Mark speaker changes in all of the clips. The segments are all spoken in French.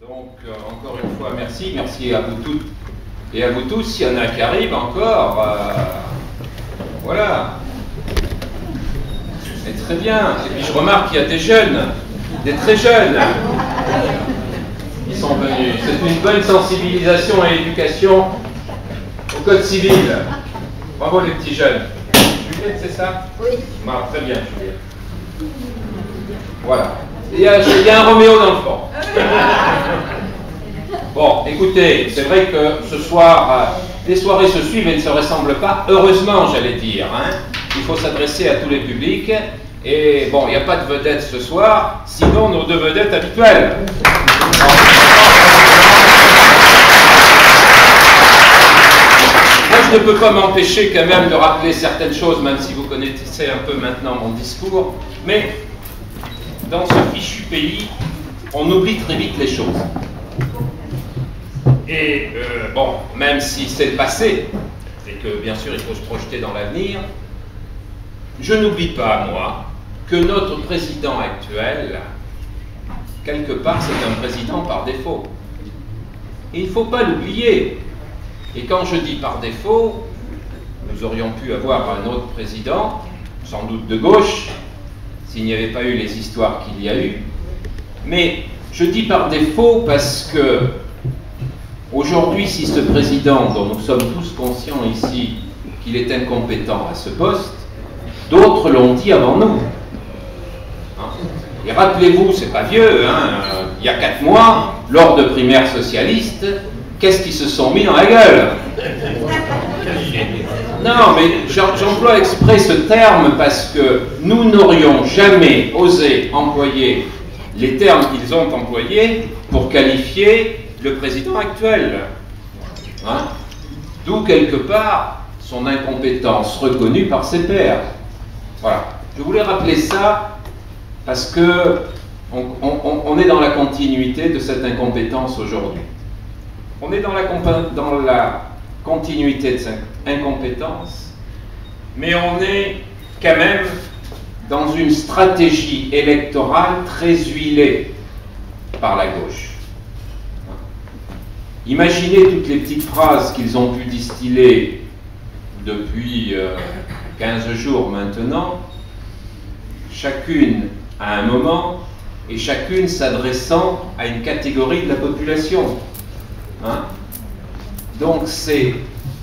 Speaker 1: Donc, encore une fois, merci. Merci à vous toutes et à vous tous. S'il y en a qui arrivent encore, voilà. C'est très bien. Et puis, je remarque qu'il y a des jeunes, des très jeunes, qui sont venus. C'est une bonne sensibilisation et éducation au code civil. Bravo, les petits jeunes. Juliette, c'est ça?
Speaker 2: Oui.
Speaker 1: Bah, très bien, Juliette. Voilà. Il y a un Roméo dans le fond. Bon, écoutez, c'est vrai que ce soir, les soirées se suivent et ne se ressemblent pas. Heureusement, j'allais dire. Hein. Il faut s'adresser à tous les publics. Et bon, il n'y a pas de vedette ce soir, sinon nos deux vedettes habituelles. Moi, je ne peux pas m'empêcher quand même de rappeler certaines choses, même si vous connaissez un peu maintenant mon discours. Mais dans ce fichu pays, on oublie très vite les choses. Et bon, même si c'est le passé, et que bien sûr il faut se projeter dans l'avenir, je n'oublie pas, moi, que notre président actuel, quelque part, c'est un président par défaut. Et il ne faut pas l'oublier. Et quand je dis par défaut, nous aurions pu avoir un autre président, sans doute de gauche, s'il n'y avait pas eu les histoires qu'il y a eu. Mais je dis par défaut parce que aujourd'hui, si ce président, dont nous sommes tous conscients ici qu'il est incompétent à ce poste, d'autres l'ont dit avant nous. Hein? Et rappelez-vous, c'est pas vieux, hein, il y a 4 mois, lors de primaires socialistes, qu'est-ce qu'ils se sont mis dans la gueule? Non, mais j'emploie exprès ce terme parce que nous n'aurions jamais osé employer les termes qu'ils ont employés pour qualifier le président actuel. Hein? D'où, quelque part, son incompétence reconnue par ses pairs. Voilà. Je voulais rappeler ça parce que on est dans la continuité de cette incompétence aujourd'hui. On est dans la continuité de cette incompétence, mais on est quand même dans une stratégie électorale très huilée par la gauche. Imaginez toutes les petites phrases qu'ils ont pu distiller depuis 15 jours maintenant, chacune à un moment, et chacune s'adressant à une catégorie de la population. Hein? Donc c'est,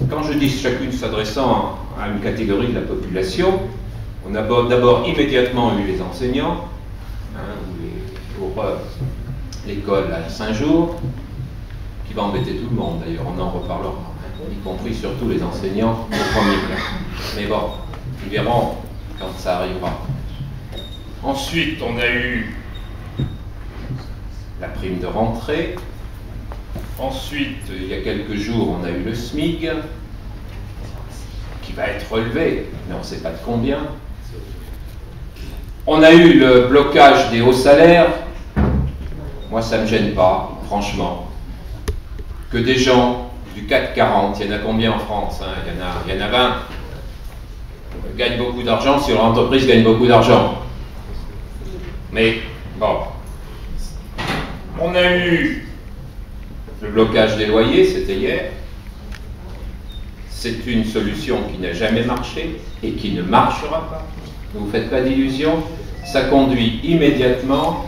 Speaker 1: quand je dis chacune s'adressant à une catégorie de la population, on a d'abord immédiatement eu les enseignants, hein, pour l'école à Saint-Jour, qui va embêter tout le monde d'ailleurs, on en reparlera, hein, y compris surtout les enseignants au premier plan. Mais bon, nous verrons quand ça arrivera. Ensuite, on a eu la prime de rentrée. Ensuite, il y a quelques jours, on a eu le SMIC, qui va être relevé, mais on ne sait pas de combien. On a eu le blocage des hauts salaires. Moi, ça ne me gêne pas, franchement. Que des gens du CAC 40, il y en a combien en France, hein? Il y en a 20, gagnent beaucoup d'argent si leur entreprise gagne beaucoup d'argent. Mais, bon, on a eu le blocage des loyers, c'était hier. C'est une solution qui n'a jamais marché et qui ne marchera pas. Ne vous faites pas d'illusions. Ça conduit immédiatement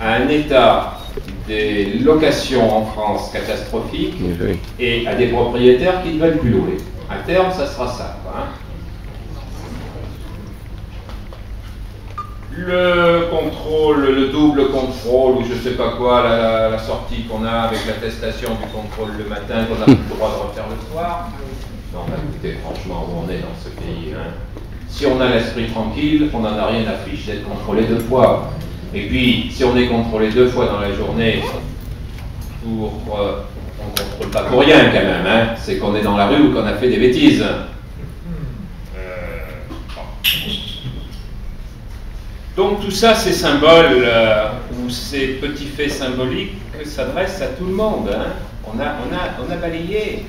Speaker 1: à un état des locations en France catastrophique et à des propriétaires qui ne veulent plus louer. À terme, ça sera ça. Hein. Le contrôle, le double contrôle, ou je ne sais pas quoi, la sortie qu'on a avec l'attestation du contrôle le matin, qu'on n'a plus le droit de refaire le soir. Non, bah, écoutez, franchement, où on est dans ce pays, hein. Si on a l'esprit tranquille, on n'en a rien à fiche d'être contrôlé 2 fois. Et puis, si on est contrôlé 2 fois dans la journée, on ne contrôle pas pour rien quand même, hein. C'est qu'on est dans la rue ou qu'on a fait des bêtises. Donc tout ça, ces symboles ou ces petits faits symboliques s'adressent à tout le monde. Hein. On a balayé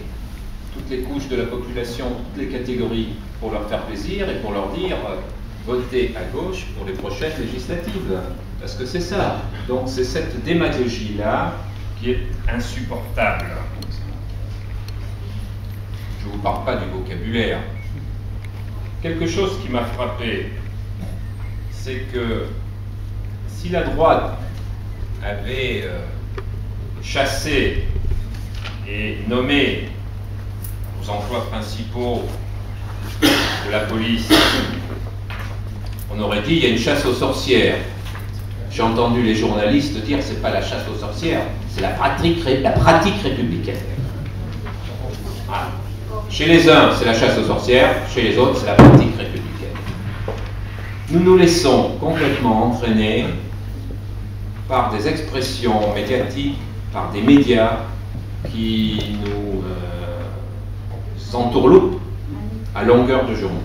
Speaker 1: toutes les couches de la population, toutes les catégories, pour leur faire plaisir et pour leur dire votez à gauche pour les prochaines législatives. Parce que c'est ça. Donc c'est cette démagogie-là qui est insupportable. Je ne vous parle pas du vocabulaire. Quelque chose qui m'a frappé, c'est que si la droite avait chassé et nommé aux emplois principaux de la police, on aurait dit il y a une chasse aux sorcières. J'ai entendu les journalistes dire c'est pas la chasse aux sorcières, c'est la pratique républicaine. Voilà. Chez les uns, c'est la chasse aux sorcières, chez les autres, c'est la pratique républicaine. Nous nous laissons complètement entraîner par des expressions médiatiques, par des médias qui nous entourloupent à longueur de journée.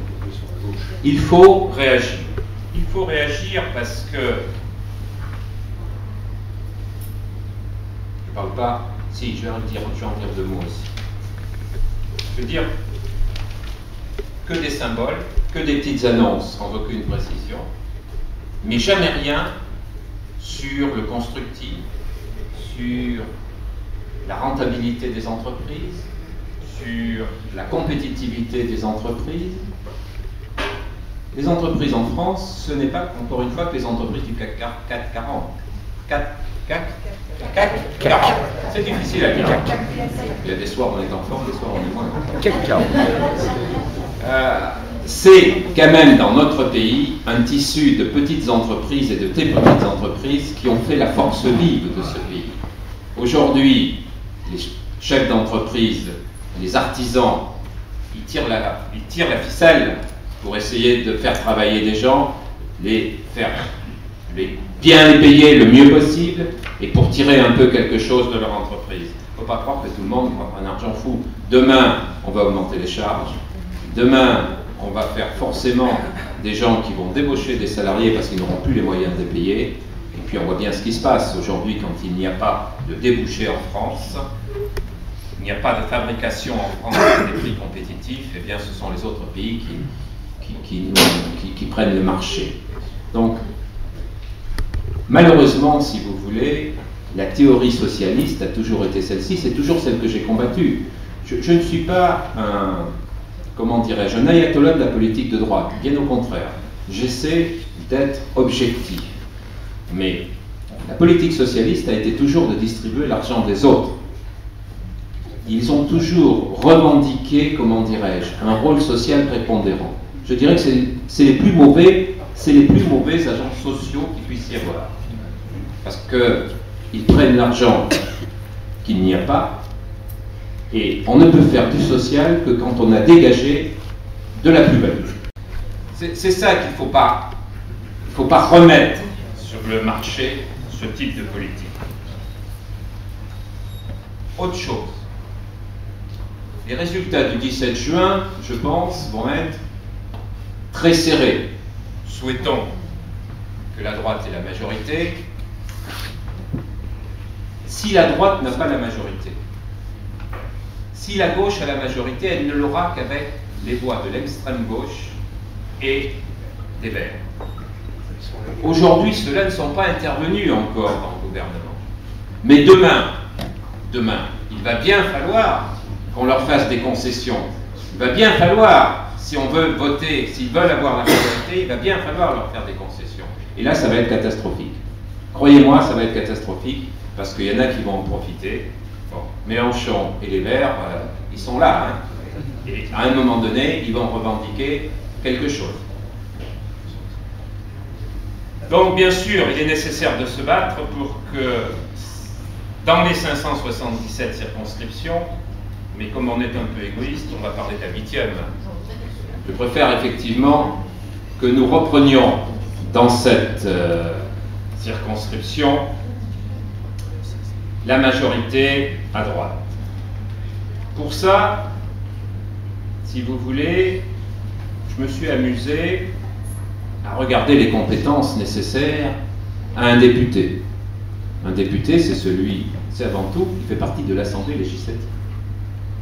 Speaker 1: Il faut réagir. Il faut réagir parce que je ne parle pas. Si, je vais en dire deux mots aussi. Je veux dire que des symboles, que des petites annonces sans aucune précision, mais jamais rien sur le constructif, sur la rentabilité des entreprises, sur la compétitivité des entreprises. Les entreprises en France, ce n'est pas, encore une fois, que les entreprises du CAC 40. CAC 40. C'est difficile à dire. Il y a des soirs où on est en forme, des soirs où on est moins. CAC 40. C'est quand même dans notre pays un tissu de petites entreprises et de très petites entreprises qui ont fait la force vive de ce pays. Aujourd'hui, les chefs d'entreprise, les artisans, ils tirent la ficelle pour essayer de faire travailler des gens, bien les payer le mieux possible et pour tirer un peu quelque chose de leur entreprise. Il ne faut pas croire que tout le monde prend un argent fou. Demain, on va augmenter les charges. Demain, on va faire forcément des gens qui vont débaucher des salariés parce qu'ils n'auront plus les moyens de les payer. Et puis on voit bien ce qui se passe aujourd'hui quand il n'y a pas de débouché en France. Il n'y a pas de fabrication en France à des prix compétitifs. Eh bien, ce sont les autres pays qui prennent le marché. Donc, malheureusement, si vous voulez, la théorie socialiste a toujours été celle-ci, c'est toujours celle que j'ai combattue. Je ne suis pas un ayatollah de la politique de droite, bien au contraire. J'essaie d'être objectif. Mais la politique socialiste a été toujours de distribuer l'argent des autres. Ils ont toujours revendiqué, un rôle social prépondérant. Je dirais que c'est les plus mauvais agents sociaux qu'il puisse y avoir. Parce qu'ils prennent l'argent qu'il n'y a pas, et on ne peut faire du social que quand on a dégagé de la plus-value. C'est ça qu'il ne faut pas remettre sur le marché, ce type de politique. Autre chose. Les résultats du 17 juin, je pense, vont être très serrés. Souhaitons que la droite ait la majorité. Si la droite n'a pas la majorité, si la gauche a la majorité, elle ne l'aura qu'avec les voix de l'extrême gauche et des Verts. Aujourd'hui, ceux-là ne sont pas intervenus encore dans le gouvernement. Mais demain, il va bien falloir qu'on leur fasse des concessions. Il va bien falloir, si on veut voter, s'ils veulent avoir la majorité, il va bien falloir leur faire des concessions. Et là, ça va être catastrophique. Croyez-moi, ça va être catastrophique, parce qu'il y en a qui vont en profiter. Bon, Mélenchon et les Verts, ils sont là. Hein. Et à un moment donné, ils vont revendiquer quelque chose. Donc, bien sûr, il est nécessaire de se battre pour que, dans les 577 circonscriptions, mais comme on est un peu égoïste, on va parler de la 8e. Je préfère effectivement que nous reprenions dans cette circonscription la majorité à droite. Pour ça, si vous voulez, je me suis amusé à regarder les compétences nécessaires à un député. Un député, c'est avant tout, il fait partie de l'Assemblée législative.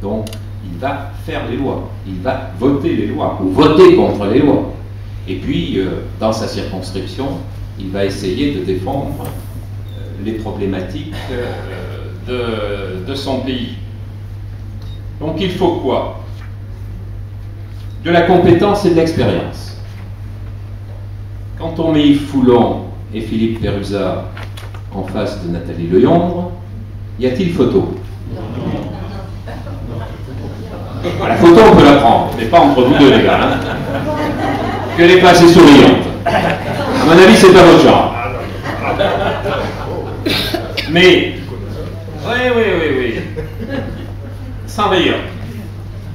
Speaker 1: Donc, il va faire les lois, il va voter les lois, ou voter contre les lois. Et puis, dans sa circonscription, il va essayer de défendre les problématiques de son pays. Donc il faut quoi? De la compétence et de l'expérience. Quand on met Yves Foulon et Philippe Péruza en face de Nathalie Leyondre, y a-t-il photo? La photo, on peut la prendre, mais pas entre vous deux, les gars. Hein. Qu'elle n'est pas assez souriante. À mon avis, c'est pas votre genre. Mais, oui. Sans rire.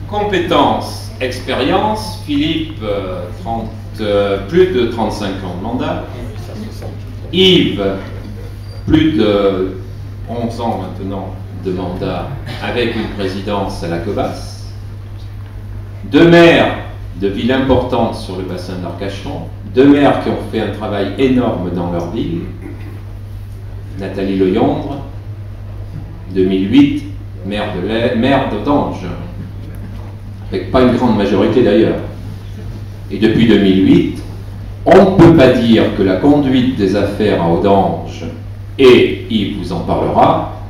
Speaker 1: Compétence, expérience, Philippe, plus de 35 ans de mandat. Yves, plus de 11 ans maintenant de mandat avec une présidence à la Cobasse. Deux maires de villes importantes sur le bassin d'Arcachon, deux maires qui ont fait un travail énorme dans leur ville. Nathalie Leyondre, 2008, maire de Dange, avec pas une grande majorité d'ailleurs. Et depuis 2008, on ne peut pas dire que la conduite des affaires à Audange, et Yves vous en parlera,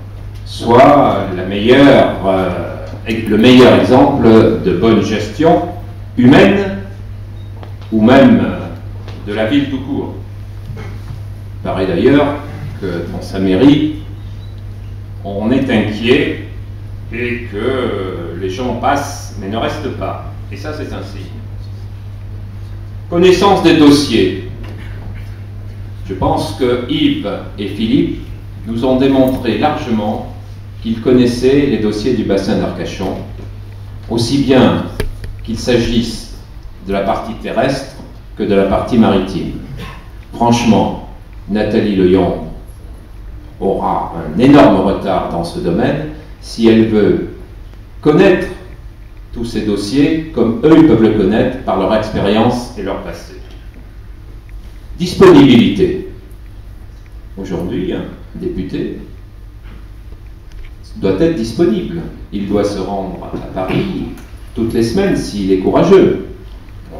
Speaker 1: soit le meilleur exemple de bonne gestion humaine ou même de la ville tout court. Il paraît d'ailleurs que dans sa mairie, on est inquiet et que les gens passent mais ne restent pas. Et ça, c'est un signe. Connaissance des dossiers. Je pense que Yves et Philippe nous ont démontré largement qu'ils connaissaient les dossiers du bassin d'Arcachon, aussi bien qu'il s'agisse de la partie terrestre que de la partie maritime. Franchement, Nathalie Leyondre aura un énorme retard dans ce domaine si elle veut connaître tous ces dossiers comme eux ils peuvent le connaître par leur expérience et leur passé. Disponibilité. Aujourd'hui, un député doit être disponible. Il doit se rendre à Paris toutes les semaines s'il est courageux.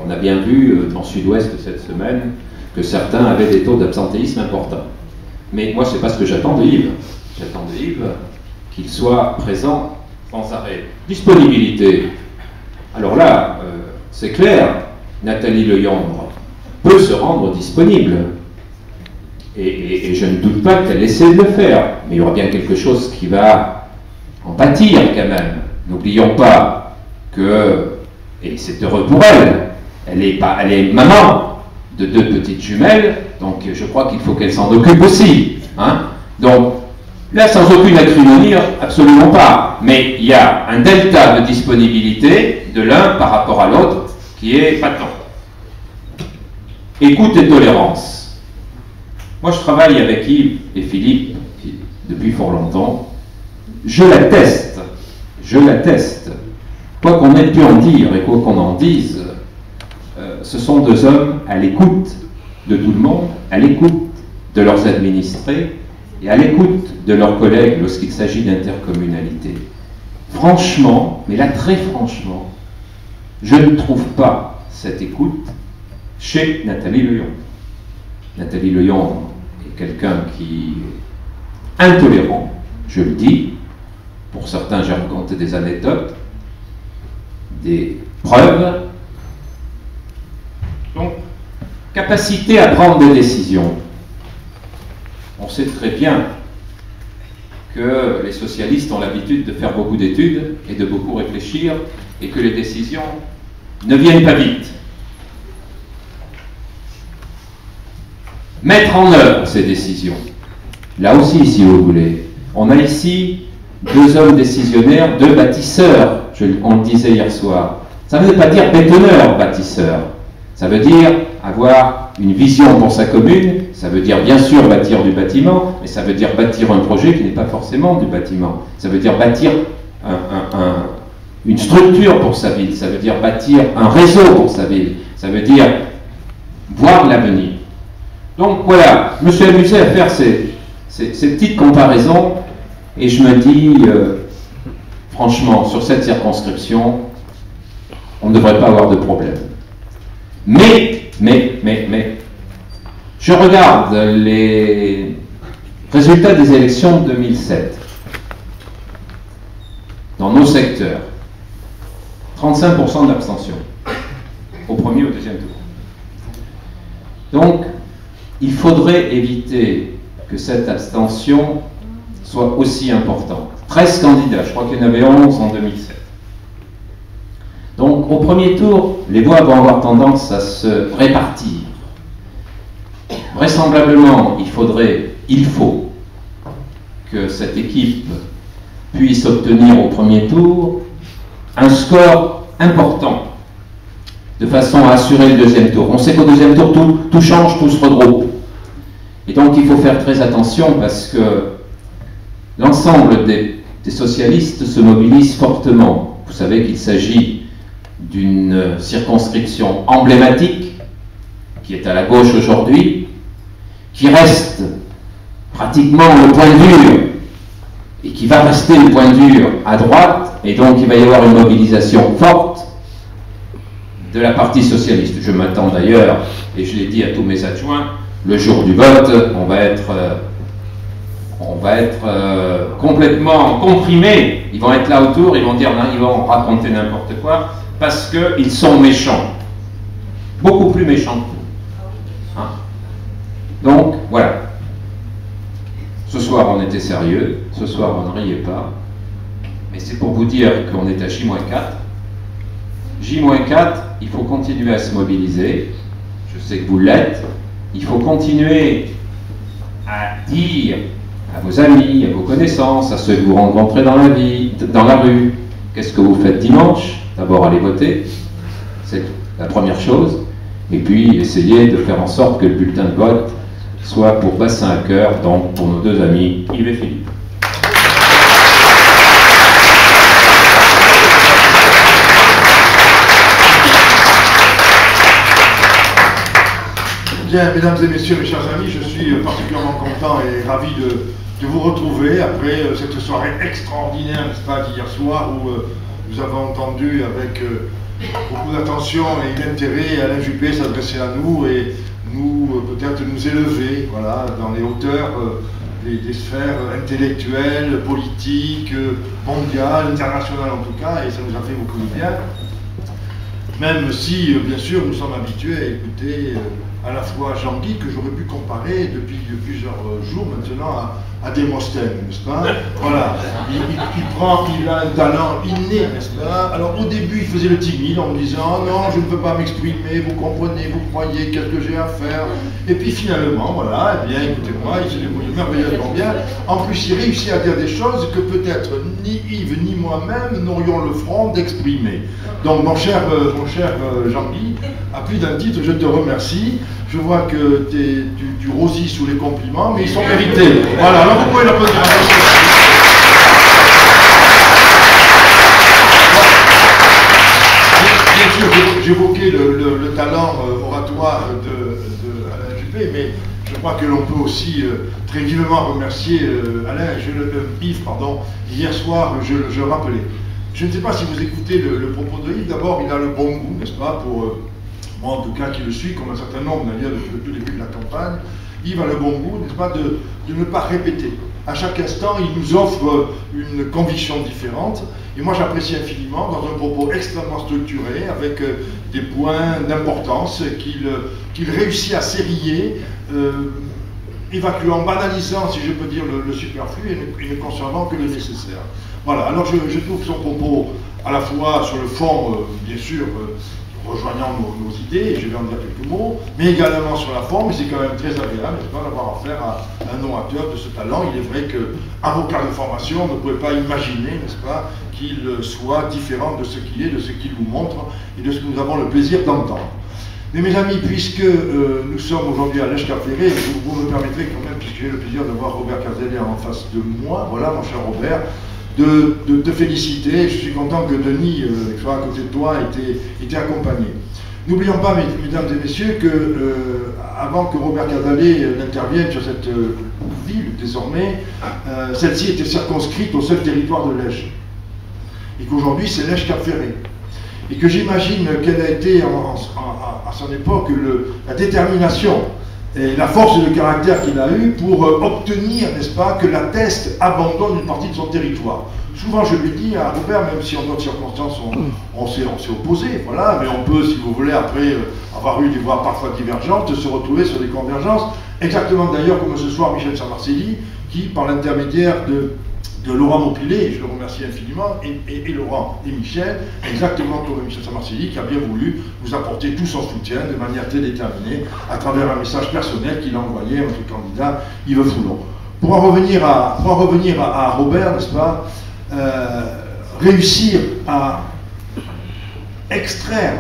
Speaker 1: On a bien vu dans Sud-Ouest cette semaine que certains avaient des taux d'absentéisme importants. Mais moi, ce n'est pas ce que j'attends de Yves. J'attends de Yves qu'il soit présent sans arrêt. Disponibilité. Alors là, c'est clair, Nathalie Leyondre peut se rendre disponible. Et je ne doute pas qu'elle essaie de le faire. Mais il y aura bien quelque chose qui va en pâtir quand même. N'oublions pas que, et c'est heureux pour elle, elle est maman de deux petites jumelles, donc je crois qu'il faut qu'elle s'en occupe aussi. Hein. Donc, là, sans aucune acrimonie, absolument pas. Mais il y a un delta de disponibilité de l'un par rapport à l'autre qui est patent. Écoute et tolérance. Moi, je travaille avec Yves et Philippe depuis fort longtemps. Je l'atteste. Quoi qu'on ait pu en dire et quoi qu'on en dise, ce sont deux hommes à l'écoute de tout le monde, à l'écoute de leurs administrés et à l'écoute de leurs collègues lorsqu'il s'agit d'intercommunalité. Franchement, mais là très franchement, je ne trouve pas cette écoute chez Nathalie Leyondre. Nathalie Leyondre est quelqu'un qui est intolérant, je le dis. Pour certains, j'ai raconté des anecdotes, des preuves. Donc, capacité à prendre des décisions. On sait très bien que les socialistes ont l'habitude de faire beaucoup d'études et de beaucoup réfléchir et que les décisions ne viennent pas vite. Mettre en œuvre ces décisions. Là aussi, si vous voulez, on a ici deux hommes décisionnaires, deux bâtisseurs, on le disait hier soir. Ça ne veut pas dire bétonneur, bâtisseur. Ça veut dire avoir une vision pour sa commune, ça veut dire bien sûr bâtir du bâtiment, mais ça veut dire bâtir un projet qui n'est pas forcément du bâtiment. Ça veut dire bâtir une structure pour sa ville, ça veut dire bâtir un réseau pour sa ville, ça veut dire voir l'avenir. Donc voilà, je me suis amusé à faire ces petites comparaisons et je me dis, franchement, sur cette circonscription, on ne devrait pas avoir de problème. Mais, je regarde les résultats des élections de 2007.
Speaker 2: dans nos secteurs. 35% d'abstention au premier ou au deuxième tour. Donc, il faudrait éviter que cette abstention soit aussi importante. 13 candidats, je crois qu'il y en avait 11 en 2007. Donc, au premier tour, les voix vont avoir tendance à se répartir. Vraisemblablement, il faut que cette équipe puisse obtenir au premier tour un score important, de façon à assurer le deuxième tour. On sait qu'au deuxième tour, tout change, tout se regroupe. Et donc, il faut faire très attention parce que l'ensemble des socialistes se mobilisent fortement. Vous savez qu'il s'agit d'une circonscription emblématique qui est à la gauche aujourd'hui, qui reste pratiquement le point dur et qui va rester le point dur à droite, et donc il va y avoir une mobilisation forte de la partie socialiste. Je m'attends d'ailleurs, et je l'ai dit à tous mes adjoints, le jour du vote, on va être complètement comprimés. Ils vont être là autour, ils vont dire, ils vont raconter n'importe quoi, parce qu'ils sont méchants. Beaucoup plus méchants que nous. Hein? Donc, voilà. Ce soir, on était sérieux. Ce soir, on ne riait pas. Mais c'est pour vous dire qu'on est à J-4. J-4, il faut continuer à se mobiliser. Je sais que vous l'êtes. Il faut continuer à dire à vos amis, à vos connaissances, à ceux que vous rencontrez dans la rue, qu'est-ce que vous faites dimanche? D'abord, allez voter. C'est la première chose. Et puis, essayez de faire en sorte que le bulletin de vote soit pour Bassin à Cœur, donc pour nos deux amis Yves et Philippe.
Speaker 3: Bien, mesdames et messieurs, mes chers amis, je suis particulièrement content et ravi de vous retrouver après cette soirée extraordinaire, n'est-ce pas, d'hier soir, où nous avons entendu avec beaucoup d'attention et d'intérêt Alain Juppé s'adresser à nous et nous, peut-être nous élever, voilà, dans les hauteurs des sphères intellectuelles, politiques, mondiales, internationales en tout cas, et ça nous a fait beaucoup de bien. Même si, bien sûr, nous sommes habitués à écouter à la fois Jean-Guy, que j'aurais pu comparer depuis plusieurs jours maintenant à Démosthène, n'est-ce pas? Voilà, il a un talent inné, n'est-ce pas? Alors au début, il faisait le timide en me disant « Non, je ne peux pas m'exprimer, vous comprenez, vous croyez, qu'est-ce que j'ai à faire ?» Et puis finalement, voilà, eh bien, écoutez-moi, il se débrouille merveilleusement bien. En plus, il réussit à dire des choses que peut-être ni Yves ni moi-même n'aurions le front d'exprimer. Donc, mon cher Jean-Guy, à plus d'un titre, je te remercie. Je vois que tu rosis sous les compliments, mais ils sont mérités. Voilà, alors vous pouvez l'applaudir. Bien sûr, j'évoquais le talent oratoire de Alain Juppé, mais je crois que l'on peut aussi très vivement remercier Yves, pardon. Hier soir, je rappelais. Je ne sais pas si vous écoutez le propos de Yves. D'abord, il a le bon goût, n'est-ce pas, pour moi en tout cas qui le suis, comme un certain nombre d'ailleurs depuis le début de la campagne. Yves a le bon goût, n'est-ce pas, de ne pas répéter. À chaque instant, il nous offre une conviction différente. Et moi, j'apprécie infiniment, dans un propos extrêmement structuré, avec des points d'importance qu'il réussit à sérier, évacuant, banalisant, si je peux dire, le superflu et ne conservant que le nécessaire. Voilà, alors je trouve son propos à la fois sur le fond, bien sûr, rejoignant nos idées, et je vais en dire quelques mots, mais également sur la forme, et c'est quand même très agréable, n'est-ce pas, d'avoir affaire à un orateur de ce talent. Il est vrai qu'un avocat de formation ne pouvait pas imaginer, n'est-ce pas, qu'il soit différent de ce qu'il est, de ce qu'il nous montre, et de ce que nous avons le plaisir d'entendre. Mais mes amis, puisque nous sommes aujourd'hui à l'Èche-Cap-Ferré, vous me permettrez quand même, puisque j'ai le plaisir de voir Robert Cazelet en face de moi, voilà mon cher Robert, de te féliciter. Je suis content que Denis, qui soit à côté de toi, ait été accompagné. N'oublions pas, mesdames et messieurs, que avant que Robert Cazelet n'intervienne sur cette ville, désormais, celle-ci était circonscrite au seul territoire de l'Èche. Et qu'aujourd'hui, c'est l'Èche-Cap-Ferré. Et que j'imagine quelle a été, à son époque, la détermination et la force de caractère qu'il a eu pour obtenir, n'est-ce pas, que la Teste abandonne une partie de son territoire. souvent je lui dis à Robert, même si en d'autres circonstances on s'est opposés, voilà, mais on peut, si vous voulez, après avoir eu des voix parfois divergentes, se retrouver sur des convergences, exactement d'ailleurs comme ce soir Michel Samarcelli, qui par l'intermédiaire de Laurent Maupilet, et je le remercie infiniment, et Laurent et Michel, exactement comme Michel Samarcelli, qui a bien voulu nous apporter tout son soutien de manière très déterminée, à travers un message personnel qu'il a envoyé à notre candidat Yves Foulon. Pour en revenir à Robert, n'est-ce pas, réussir à extraire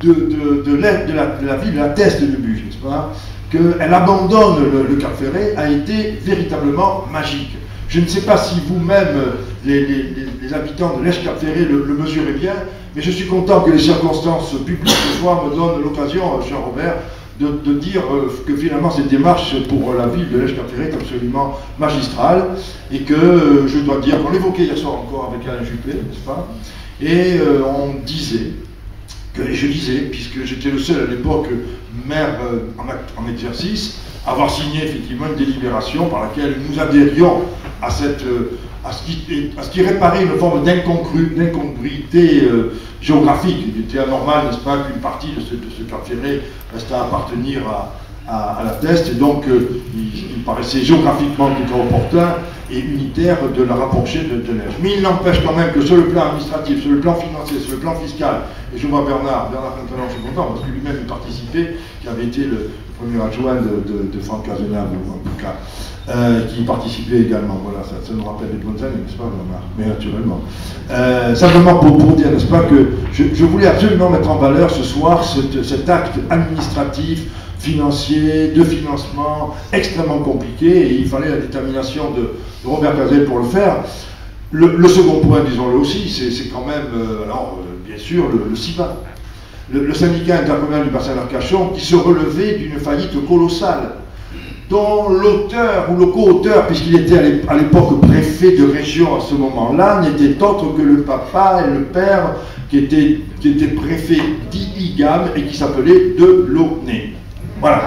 Speaker 3: de la ville, de la thèse de Buge, n'est-ce pas, qu'elle abandonne le Cap Ferret a été véritablement magique. Je ne sais pas si vous-même, les habitants de l'Esch-Cap Ferret, le mesurez bien, mais je suis content que les circonstances publiques ce soir me donnent l'occasion, cher Robert, de dire que finalement cette démarche pour la ville de l'Esch-Cap Ferret est absolument magistrale, et que je dois dire, on l'évoquait hier soir encore avec Alain Juppé, n'est-ce pas, et on disait, je disais, puisque j'étais le seul à l'époque maire en exercice, avoir signé effectivement une délibération par laquelle nous adhérions à ce qui réparait une forme d'incongruité géographique. Il était anormal, n'est-ce pas, qu'une partie de ce Cap Ferret reste à appartenir à la Teste, et donc il paraissait géographiquement tout opportun et unitaire de la rapprocher de l'Esch. Mais il n'empêche quand même que sur le plan administratif, sur le plan financier, sur le plan fiscal, et je vois Bernard maintenant, je suis content parce que lui-même y participait, qui avait été le premier adjoint de Franck Cazenave, en tout cas, qui y participait également. Voilà, ça nous rappelle les bonnes années, n'est-ce pas, Bernard? Mais naturellement. Simplement pour dire, n'est-ce pas, que je voulais absolument mettre en valeur ce soir cet acte administratif, financier, de financement, extrêmement compliqué, et il fallait la détermination de Robert Cazel pour le faire. Le second point, disons-le aussi, c'est quand même, bien sûr, le SIBA, le syndicat intercommunal du bassin d'Arcachon, qui se relevait d'une faillite colossale, dont l'auteur ou le co-auteur, puisqu'il était à l'époque préfet de région à ce moment-là, n'était autre que le papa et le père qui étaient préfets d'Igam et qui s'appelait Delaunay. Voilà.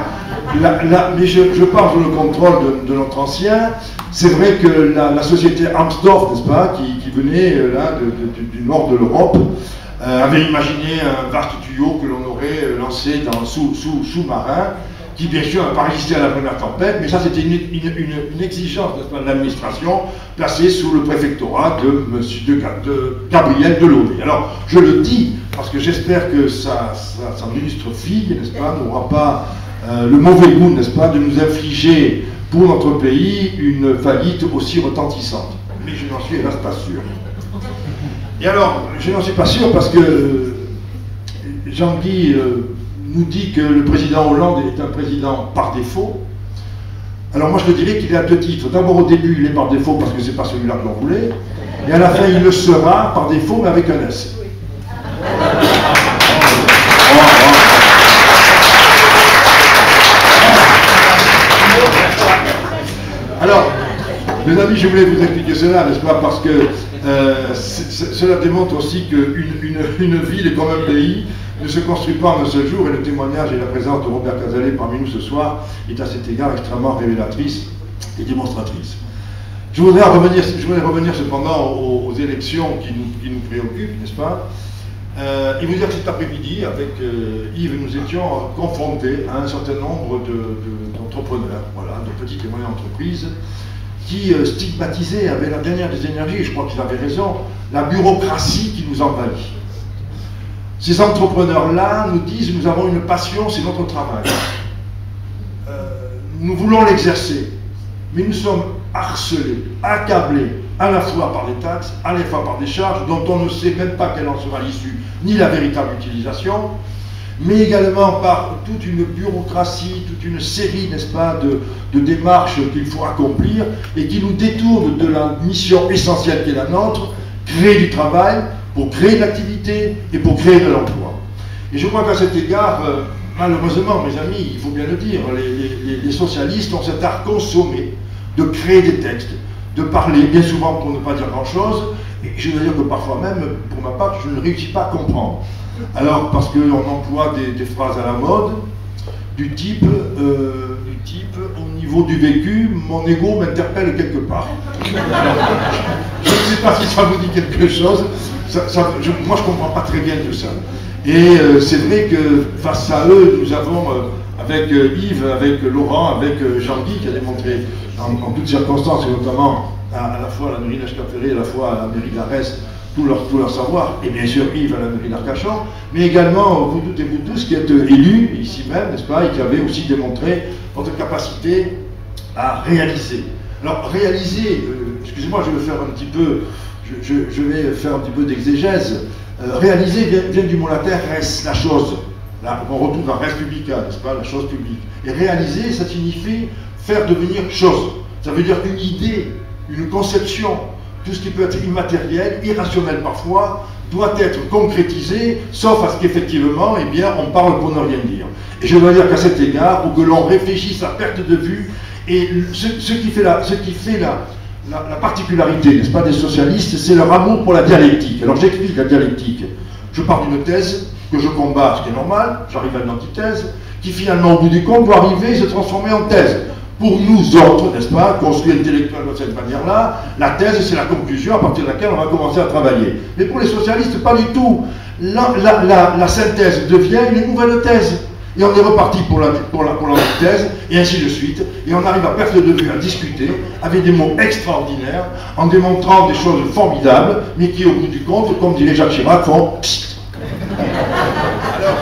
Speaker 3: Mais je parle sous le contrôle de notre ancien. C'est vrai que la société Amsdorf, n'est-ce pas, qui venait là du nord de l'Europe, avait imaginé un vaste tuyau que l'on aurait lancé sous-marin, qui bien sûr n'a pas résisté à la première tempête, mais ça c'était une exigence de l'administration placée sous le préfectorat de Gabriel Delaunay. Alors je le dis parce que j'espère que sa ministre fille, n'est-ce pas, n'aura pas le mauvais goût, n'est-ce pas, de nous infliger pour notre pays une faillite aussi retentissante. Mais je n'en suis hélas pas sûr. Et alors, je n'en suis pas sûr parce que Jean-Guy nous dit que le président Hollande est un président par défaut. Alors moi je dirais qu'il est à deux titres. D'abord au début il est par défaut parce que c'est pas celui-là que l'on voulait, et à la fin il le sera par défaut mais avec un S. Alors, mes amis, je voulais vous expliquer cela, n'est-ce pas, parce que cela démontre aussi qu'une ville comme un pays ne se construit pas en un seul jour, et le témoignage et la présence de Robert Cazalet parmi nous ce soir est à cet égard extrêmement révélatrice et démonstratrice. Je voudrais revenir cependant aux élections qui nous préoccupent, n'est-ce pas, et vous dire que cet après-midi, avec Yves, nous étions confrontés à un certain nombre d'entrepreneurs, voilà, de petites et moyennes entreprises, qui stigmatisaient avec la dernière des énergies, je crois qu'ils avaient raison, la bureaucratie qui nous envahit. Ces entrepreneurs-là nous disent, nous avons une passion, c'est notre travail. Nous voulons l'exercer, mais nous sommes harcelés, accablés, à la fois par des taxes, à la fois par des charges, dont on ne sait même pas quelle en sera l'issue, ni la véritable utilisation, mais également par toute une bureaucratie, toute une série, n'est-ce pas, de démarches qu'il faut accomplir, et qui nous détournent de la mission essentielle qui est la nôtre, créer du travail, pour créer de l'activité et pour créer de l'emploi. Et je crois qu'à cet égard, malheureusement, mes amis, il faut bien le dire, les socialistes ont cet art consommé de créer des textes, de parler, bien souvent pour ne pas dire grand-chose, et je dois dire que parfois même, pour ma part, je ne réussis pas à comprendre. Alors, parce qu'on emploie des phrases à la mode, du type, au niveau du vécu, mon ego m'interpelle quelque part. Je ne sais pas si ça vous dit quelque chose. Moi, je ne comprends pas très bien tout ça. Et c'est vrai que face à eux, nous avons, avec Yves, avec Laurent, avec Jean-Guy, qui a démontré en toutes circonstances, et notamment à la fois à la mairie d'Escaffery, à la fois à la mairie d'Arès, tout leur savoir, et bien sûr Yves à la mairie d'Arcachon, mais également vous toutes et vous tous qui êtes élus ici même, n'est-ce pas, et qui avez aussi démontré votre capacité à réaliser. Alors réaliser, excusez-moi, je vais faire un petit peu, je vais faire un petit peu d'exégèse. Réaliser vient du mot latin res, la chose. Là, on retrouve un res publica, n'est-ce pas, la chose publique. Et réaliser, ça signifie faire devenir chose. Ça veut dire une idée, une conception, tout ce qui peut être immatériel, irrationnel parfois, doit être concrétisé, sauf à ce qu'effectivement, eh bien, on parle pour ne rien dire. Et je dois dire qu'à cet égard, ou que l'on réfléchisse à perte de vue, et ce qui fait la particularité, n'est-ce pas, des socialistes, c'est leur amour pour la dialectique. Alors j'explique la dialectique. Je pars d'une thèse que je combats, ce qui est normal, j'arrive à une antithèse, qui finalement, au bout du compte, doit arriver et se transformer en thèse. Pour nous autres, n'est-ce pas, construits intellectuels de cette manière-là, la thèse, c'est la conclusion à partir de laquelle on va commencer à travailler. Mais pour les socialistes, pas du tout. La synthèse devient une nouvelle thèse. Et on est reparti pour l'antithèse, et ainsi de suite. Et on arrive à perte de vue, à discuter, avec des mots extraordinaires, en démontrant des choses formidables, mais qui, au bout du compte, comme dirait Jacques Chirac, font psst. Alors,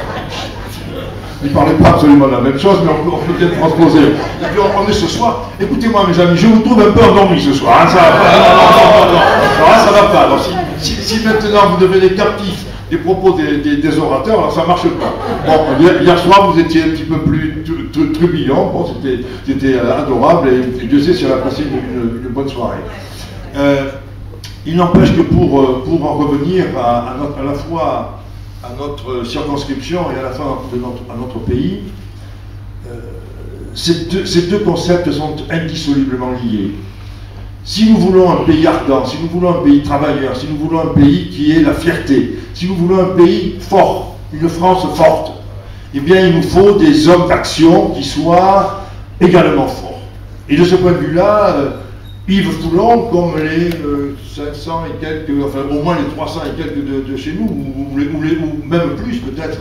Speaker 3: il ne parlait pas absolument de la même chose, mais on peut peut-être transposer. Et puis on est ce soir, écoutez-moi mes amis, je vous trouve un peu endormis ce soir. Hein, ça va pas. Alors là, ça va pas. Alors, si maintenant vous devenez captifs des propos des orateurs, alors ça ne marche pas. Bon, hier soir, vous étiez un petit peu plus trublion, bon, c'était adorable, et Dieu sait si on a passé une bonne soirée. Il n'empêche que pour en revenir à la fois à notre circonscription et à la fois à notre pays, ces deux concepts sont indissolublement liés. Si nous voulons un pays ardent, si nous voulons un pays travailleur, si nous voulons un pays qui ait la fierté, si nous voulons un pays fort, une France forte, eh bien il nous faut des hommes d'action qui soient également forts. Et de ce point de vue-là, Yves Foulon, comme les 500 et quelques, enfin au moins les 300 et quelques de chez nous, ou même plus peut-être,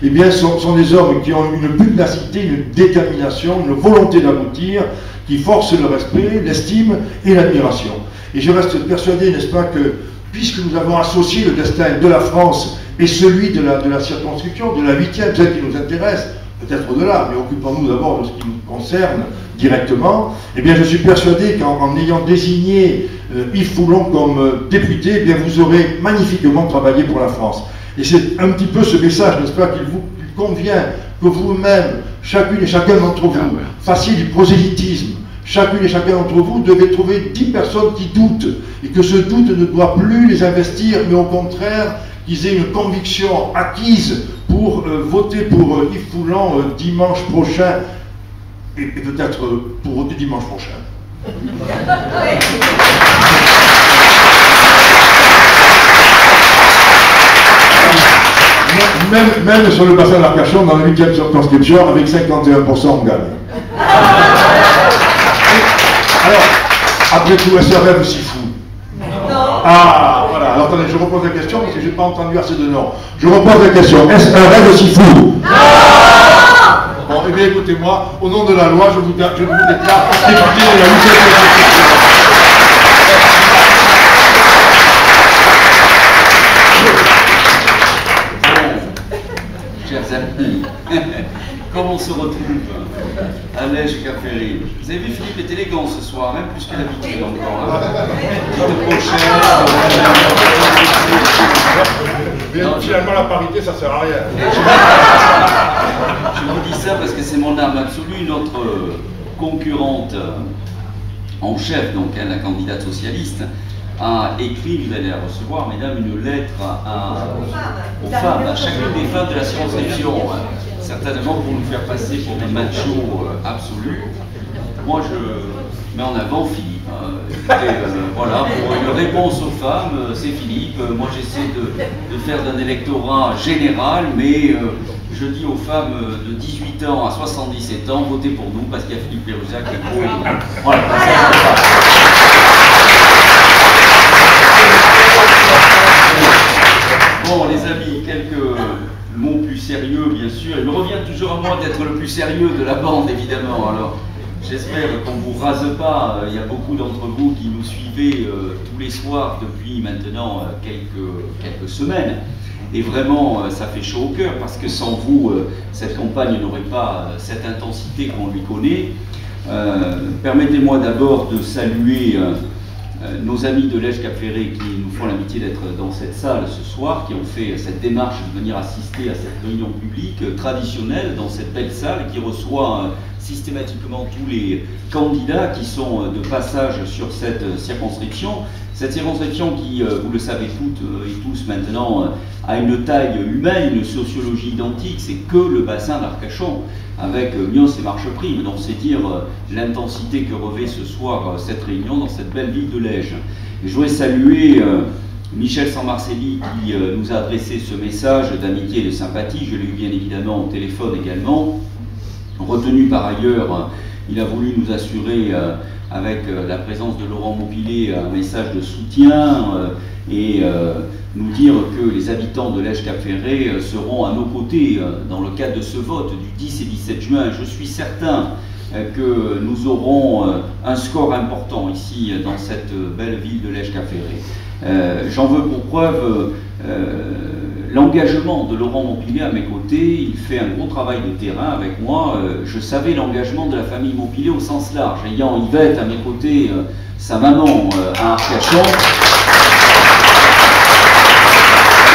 Speaker 3: eh bien sont des hommes qui ont une pugnacité, une détermination, une volonté d'aboutir, qui forcent le respect, l'estime et l'admiration. Et je reste persuadé, n'est-ce pas, que puisque nous avons associé le destin de la France et celui de la circonscription, de la 8e, celle qui nous intéresse, peut-être au-delà, mais occupons-nous d'abord de ce qui nous concerne directement, eh bien je suis persuadé qu'en ayant désigné Yves Foulon comme député, eh bien vous aurez magnifiquement travaillé pour la France. Et c'est un petit peu ce message, n'est-ce pas, qu'il convient que vous-même, chacune et chacun d'entre vous, fassiez du prosélytisme. Chacune et chacun d'entre vous devez trouver 10 personnes qui doutent, et que ce doute ne doit plus les investir, mais au contraire, qu'ils aient une conviction acquise pour voter pour Yves Foulon dimanche prochain, et peut-être pour voter dimanche prochain. Même sur le bassin d'Arcachon, dans la 8e circonscription, avec 51%, on gagne. Alors, après tout, est-ce un rêve aussi fou? Non. Ah, voilà. Alors attendez, je repose la question parce que je n'ai pas entendu assez de noms. Je repose la question. Est-ce un rêve aussi fou? Non. Bon, eh bien écoutez-moi, au nom de la loi, je vous déclare député de la 8e circonscription.
Speaker 4: Chers amis, comme on se retrouve à l'Escaffery. Vous avez vu, Philippe est élégant ce soir, même plus que d'habitude encore.
Speaker 3: Finalement, la parité, ça sert à rien.
Speaker 4: Je vous dis ça parce que c'est mon âme absolue. Notre concurrente en chef, donc elle, la candidate socialiste, a écrit, vous allez la recevoir, mesdames, une lettre aux femmes, à chacune des femmes de la circonscription, certainement pour nous faire passer pour des machos absolus. Moi, je mets en avant Philippe. Voilà, pour une réponse aux femmes, c'est Philippe. Moi, j'essaie de faire d'un électorat général, mais je dis aux femmes de 18 ans à 77 ans, votez pour nous, parce qu'il y a Philippe Péruzac qui est beau. Voilà. sérieux, bien sûr. Il me revient toujours à moi d'être le plus sérieux de la bande, évidemment. Alors, j'espère qu'on ne vous rase pas. Il y a beaucoup d'entre vous qui nous suivez tous les soirs depuis maintenant quelques semaines. Et vraiment, ça fait chaud au cœur, parce que sans vous, cette campagne n'aurait pas cette intensité qu'on lui connaît. Permettez-moi d'abord de saluer nos amis de Lège Cap Ferré qui nous font l'amitié d'être dans cette salle ce soir, qui ont fait cette démarche de venir assister à cette réunion publique traditionnelle dans cette belle salle qui reçoit systématiquement tous les candidats qui sont de passage sur cette circonscription. Cette circonscription qui, vous le savez toutes et tous maintenant, a une taille humaine, une sociologie identique, c'est que le bassin d'Arcachon, avec Mios et Marcheprime. Donc c'est dire l'intensité que revêt ce soir cette réunion dans cette belle ville de Lège. Et je voudrais saluer Michel Sanmarcelli qui nous a adressé ce message d'amitié et de sympathie. Je l'ai eu bien évidemment au téléphone également. Retenu par ailleurs, il a voulu nous assurer avec la présence de Laurent Mobilet un message de soutien et nous dire que les habitants de Lège Cap Ferré seront à nos côtés dans le cadre de ce vote du 10 et 17 juin. Je suis certain que nous aurons un score important ici dans cette belle ville de Lège Cap Ferré. J'en veux pour preuve l'engagement de Laurent Mobilet à mes côtés. Il fait un gros travail de terrain avec moi. Je savais l'engagement de la famille Mobilet au sens large, ayant Yvette à mes côtés, sa maman à Arcachon.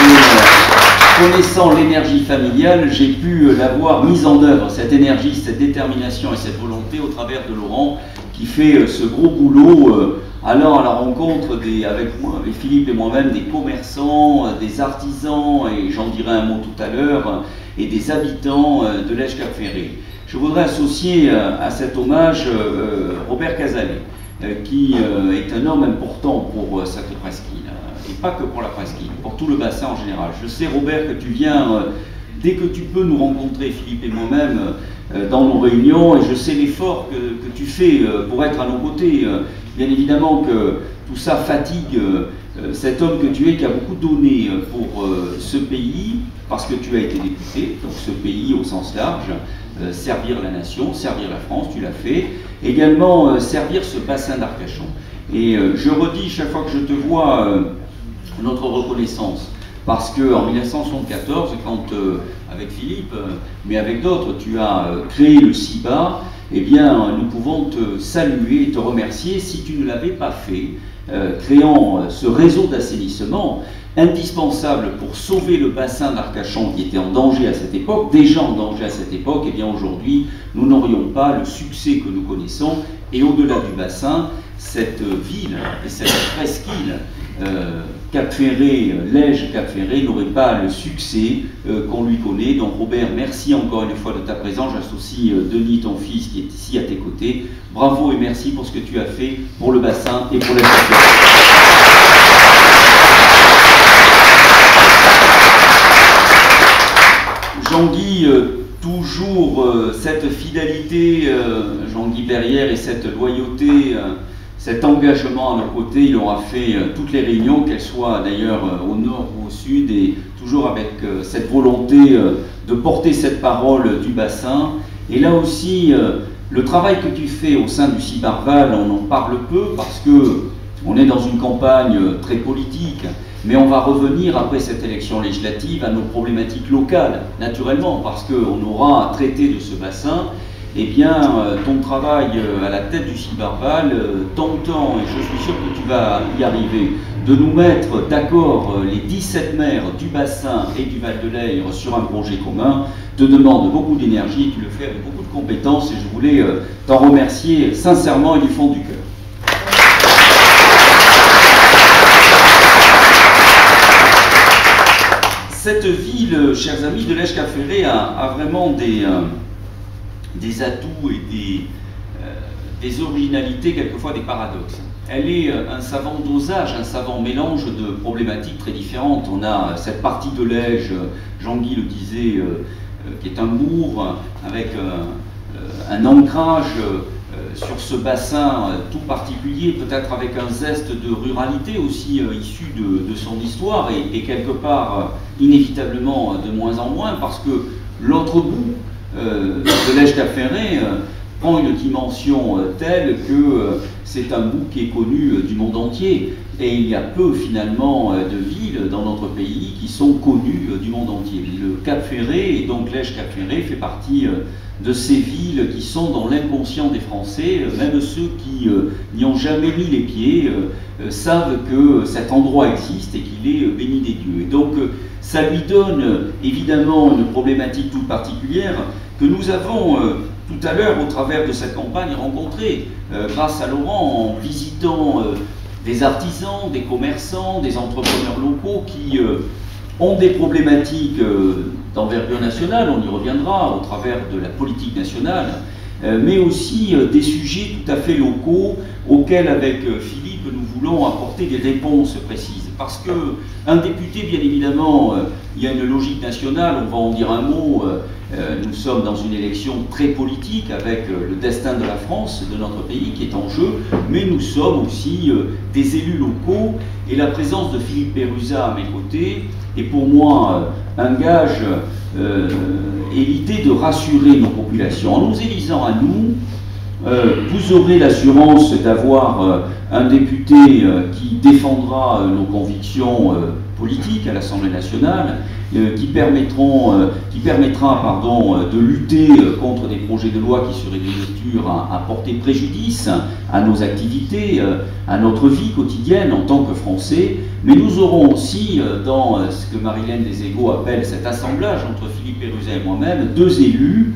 Speaker 4: Et, connaissant l'énergie familiale, j'ai pu l'avoir mise en œuvre, cette énergie, cette détermination et cette volonté au travers de Laurent qui fait ce gros boulot allant à la rencontre avec Philippe et moi-même des commerçants, des artisans, et j'en dirai un mot tout à l'heure, et des habitants de Lège Cap Ferré. Je voudrais associer à cet hommage Robert Casalet, qui est un homme important pour cette presqu'île, et pas que pour la presqu'île, pour tout le bassin en général. Je sais, Robert, que tu viens dès que tu peux nous rencontrer, Philippe et moi-même, dans nos réunions, et je sais l'effort que tu fais pour être à nos côtés. Bien évidemment que tout ça fatigue cet homme que tu es, qui a beaucoup donné pour ce pays, parce que tu as été député, donc ce pays au sens large, servir la nation, servir la France, tu l'as fait, également servir ce bassin d'Arcachon. Et je redis chaque fois que je te vois notre reconnaissance, parce qu'en 1974, quand avec Philippe, mais avec d'autres, tu as créé le CIBA, eh bien, nous pouvons te saluer et te remercier si tu ne l'avais pas fait, créant ce réseau d'assainissement indispensable pour sauver le bassin d'Arcachon qui était en danger à cette époque, déjà en danger à cette époque. Eh bien, aujourd'hui, nous n'aurions pas le succès que nous connaissons, et au-delà du bassin, cette ville et cette presqu'île Cap Ferré, Lège Cap Ferré, n'aurait pas le succès qu'on lui connaît. Donc Robert, merci encore une fois de ta présence. J'associe Denis, ton fils, qui est ici à tes côtés. Bravo et merci pour ce que tu as fait pour le bassin et pour la Jean-Guy, toujours cette fidélité, Jean-Guy Perrière, et cette loyauté, cet engagement à nos côtés. Il aura fait toutes les réunions, qu'elles soient d'ailleurs au nord ou au sud, et toujours avec cette volonté de porter cette parole du bassin. Et là aussi, le travail que tu fais au sein du Cibarval, on en parle peu parce que on est dans une campagne très politique, mais on va revenir après cette élection législative à nos problématiques locales, naturellement, parce qu'on aura traité de ce bassin. Eh bien, ton travail à la tête du Cibarval t'entend, et je suis sûr que tu vas y arriver, de nous mettre d'accord les 17 maires du bassin et du Val-de-Leyre sur un projet commun, te demande beaucoup d'énergie, et tu le fais avec beaucoup de compétences, et je voulais t'en remercier sincèrement et du fond du cœur. Cette ville, chers amis, de Lège Cap Ferré a vraiment des atouts et des originalités, quelquefois des paradoxes. Elle est un savant dosage, un savant mélange de problématiques très différentes. On a cette partie de Lège, Jean-Guy le disait, qui est un bourg avec un ancrage sur ce bassin tout particulier, peut-être avec un zeste de ruralité aussi issu de son histoire, et quelque part inévitablement de moins en moins, parce que l'autre bout de l'Èche-Cap-Ferret prend une dimension telle que c'est un bout qui est connu du monde entier. Et il y a peu finalement de villes dans notre pays qui sont connues du monde entier. Le Cap-Ferret, et donc l'Èche-Cap-Ferret, fait partie de ces villes qui sont dans l'inconscient des Français. Même ceux qui n'y ont jamais mis les pieds savent que cet endroit existe et qu'il est béni des dieux. Et donc ça lui donne évidemment une problématique toute particulière que nous avons tout à l'heure, au travers de cette campagne, rencontrée grâce à Laurent, en visitant des artisans, des commerçants, des entrepreneurs locaux qui ont des problématiques d'envergure nationale, on y reviendra au travers de la politique nationale, mais aussi des sujets tout à fait locaux auxquels, avec Philippe, nous voulons apporter des réponses précises. Parce qu'un député, bien évidemment, il y a une logique nationale, on va en dire un mot, nous sommes dans une élection très politique avec le destin de la France, de notre pays qui est en jeu, mais nous sommes aussi des élus locaux et la présence de Philippe Péruza à mes côtés est pour moi un gage et l'idée de rassurer nos populations. En nous élisant à nous, vous aurez l'assurance d'avoir un député qui défendra nos convictions politiques à l'Assemblée nationale, qui permettra de lutter contre des projets de loi qui seraient de nature à porter préjudice à nos activités, à notre vie quotidienne en tant que Français. Mais nous aurons aussi, dans ce que Marilène Deségaux appelle cet assemblage entre Philippe Péruza et moi-même, deux élus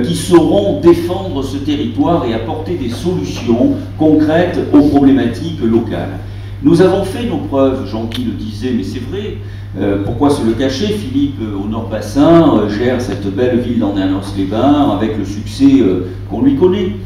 Speaker 4: qui sauront défendre ce territoire et apporter des solutions concrètes aux problématiques locales. Nous avons fait nos preuves, Jean-Guy le disait, mais c'est vrai. Pourquoi se le cacher? Philippe, au Nord-Bassin, gère cette belle ville d'Andanos-les-Bains avec le succès qu'on lui connaît.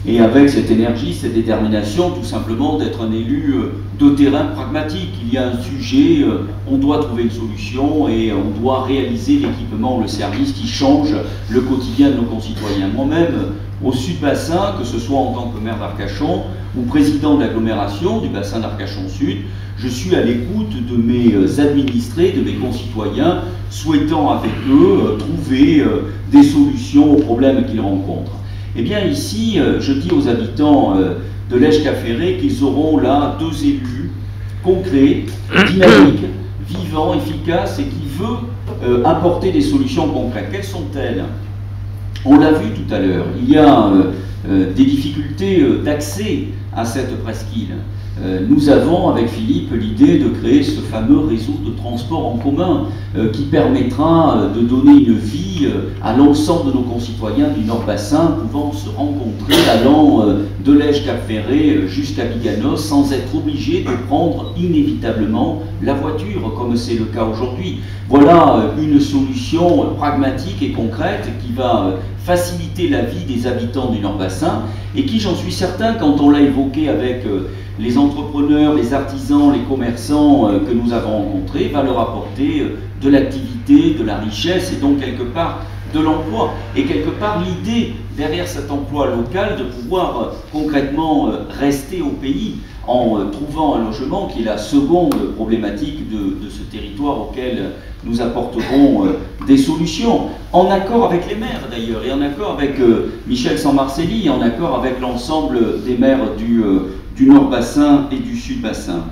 Speaker 4: Et avec cette énergie, cette détermination, tout simplement d'être un élu de terrain pragmatique. Il y a un sujet, on doit trouver une solution et on doit réaliser l'équipement, le service qui change le quotidien de nos concitoyens. Moi-même, au Sud-Bassin, que ce soit en tant que maire d'Arcachon ou président de l'agglomération du bassin d'Arcachon-Sud, je suis à l'écoute de mes administrés, de mes concitoyens, souhaitant avec eux trouver des solutions aux problèmes qu'ils rencontrent. Eh bien ici, je dis aux habitants de l'Èche-Cap-Ferret qu'ils auront là deux élus concrets, dynamiques, vivants, efficaces et qui veulent apporter des solutions concrètes. Quelles sont-elles? On l'a vu tout à l'heure, il y a des difficultés d'accès à cette presqu'île. Nous avons, avec Philippe, l'idée de créer ce fameux réseau de transport en commun qui permettra de donner une vie à l'ensemble de nos concitoyens du Nord-Bassin pouvant se rencontrer allant de l'Èche-Cap-Ferret jusqu'à Biganos sans être obligés de prendre inévitablement la voiture comme c'est le cas aujourd'hui. Voilà une solution pragmatique et concrète qui va faciliter la vie des habitants du Nord-Bassin et qui, j'en suis certain, quand on l'a évoqué avec les entrepreneurs, les artisans, les commerçants que nous avons rencontrés, va leur apporter de l'activité, de la richesse et donc quelque part de l'emploi. Et quelque part l'idée derrière cet emploi local de pouvoir concrètement rester au pays en trouvant un logement qui est la seconde problématique de ce territoire auquel nous apporterons des solutions, en accord avec les maires d'ailleurs, et en accord avec Michel Sanmarcelli, en accord avec l'ensemble des maires du Nord-Bassin et du Sud-Bassin.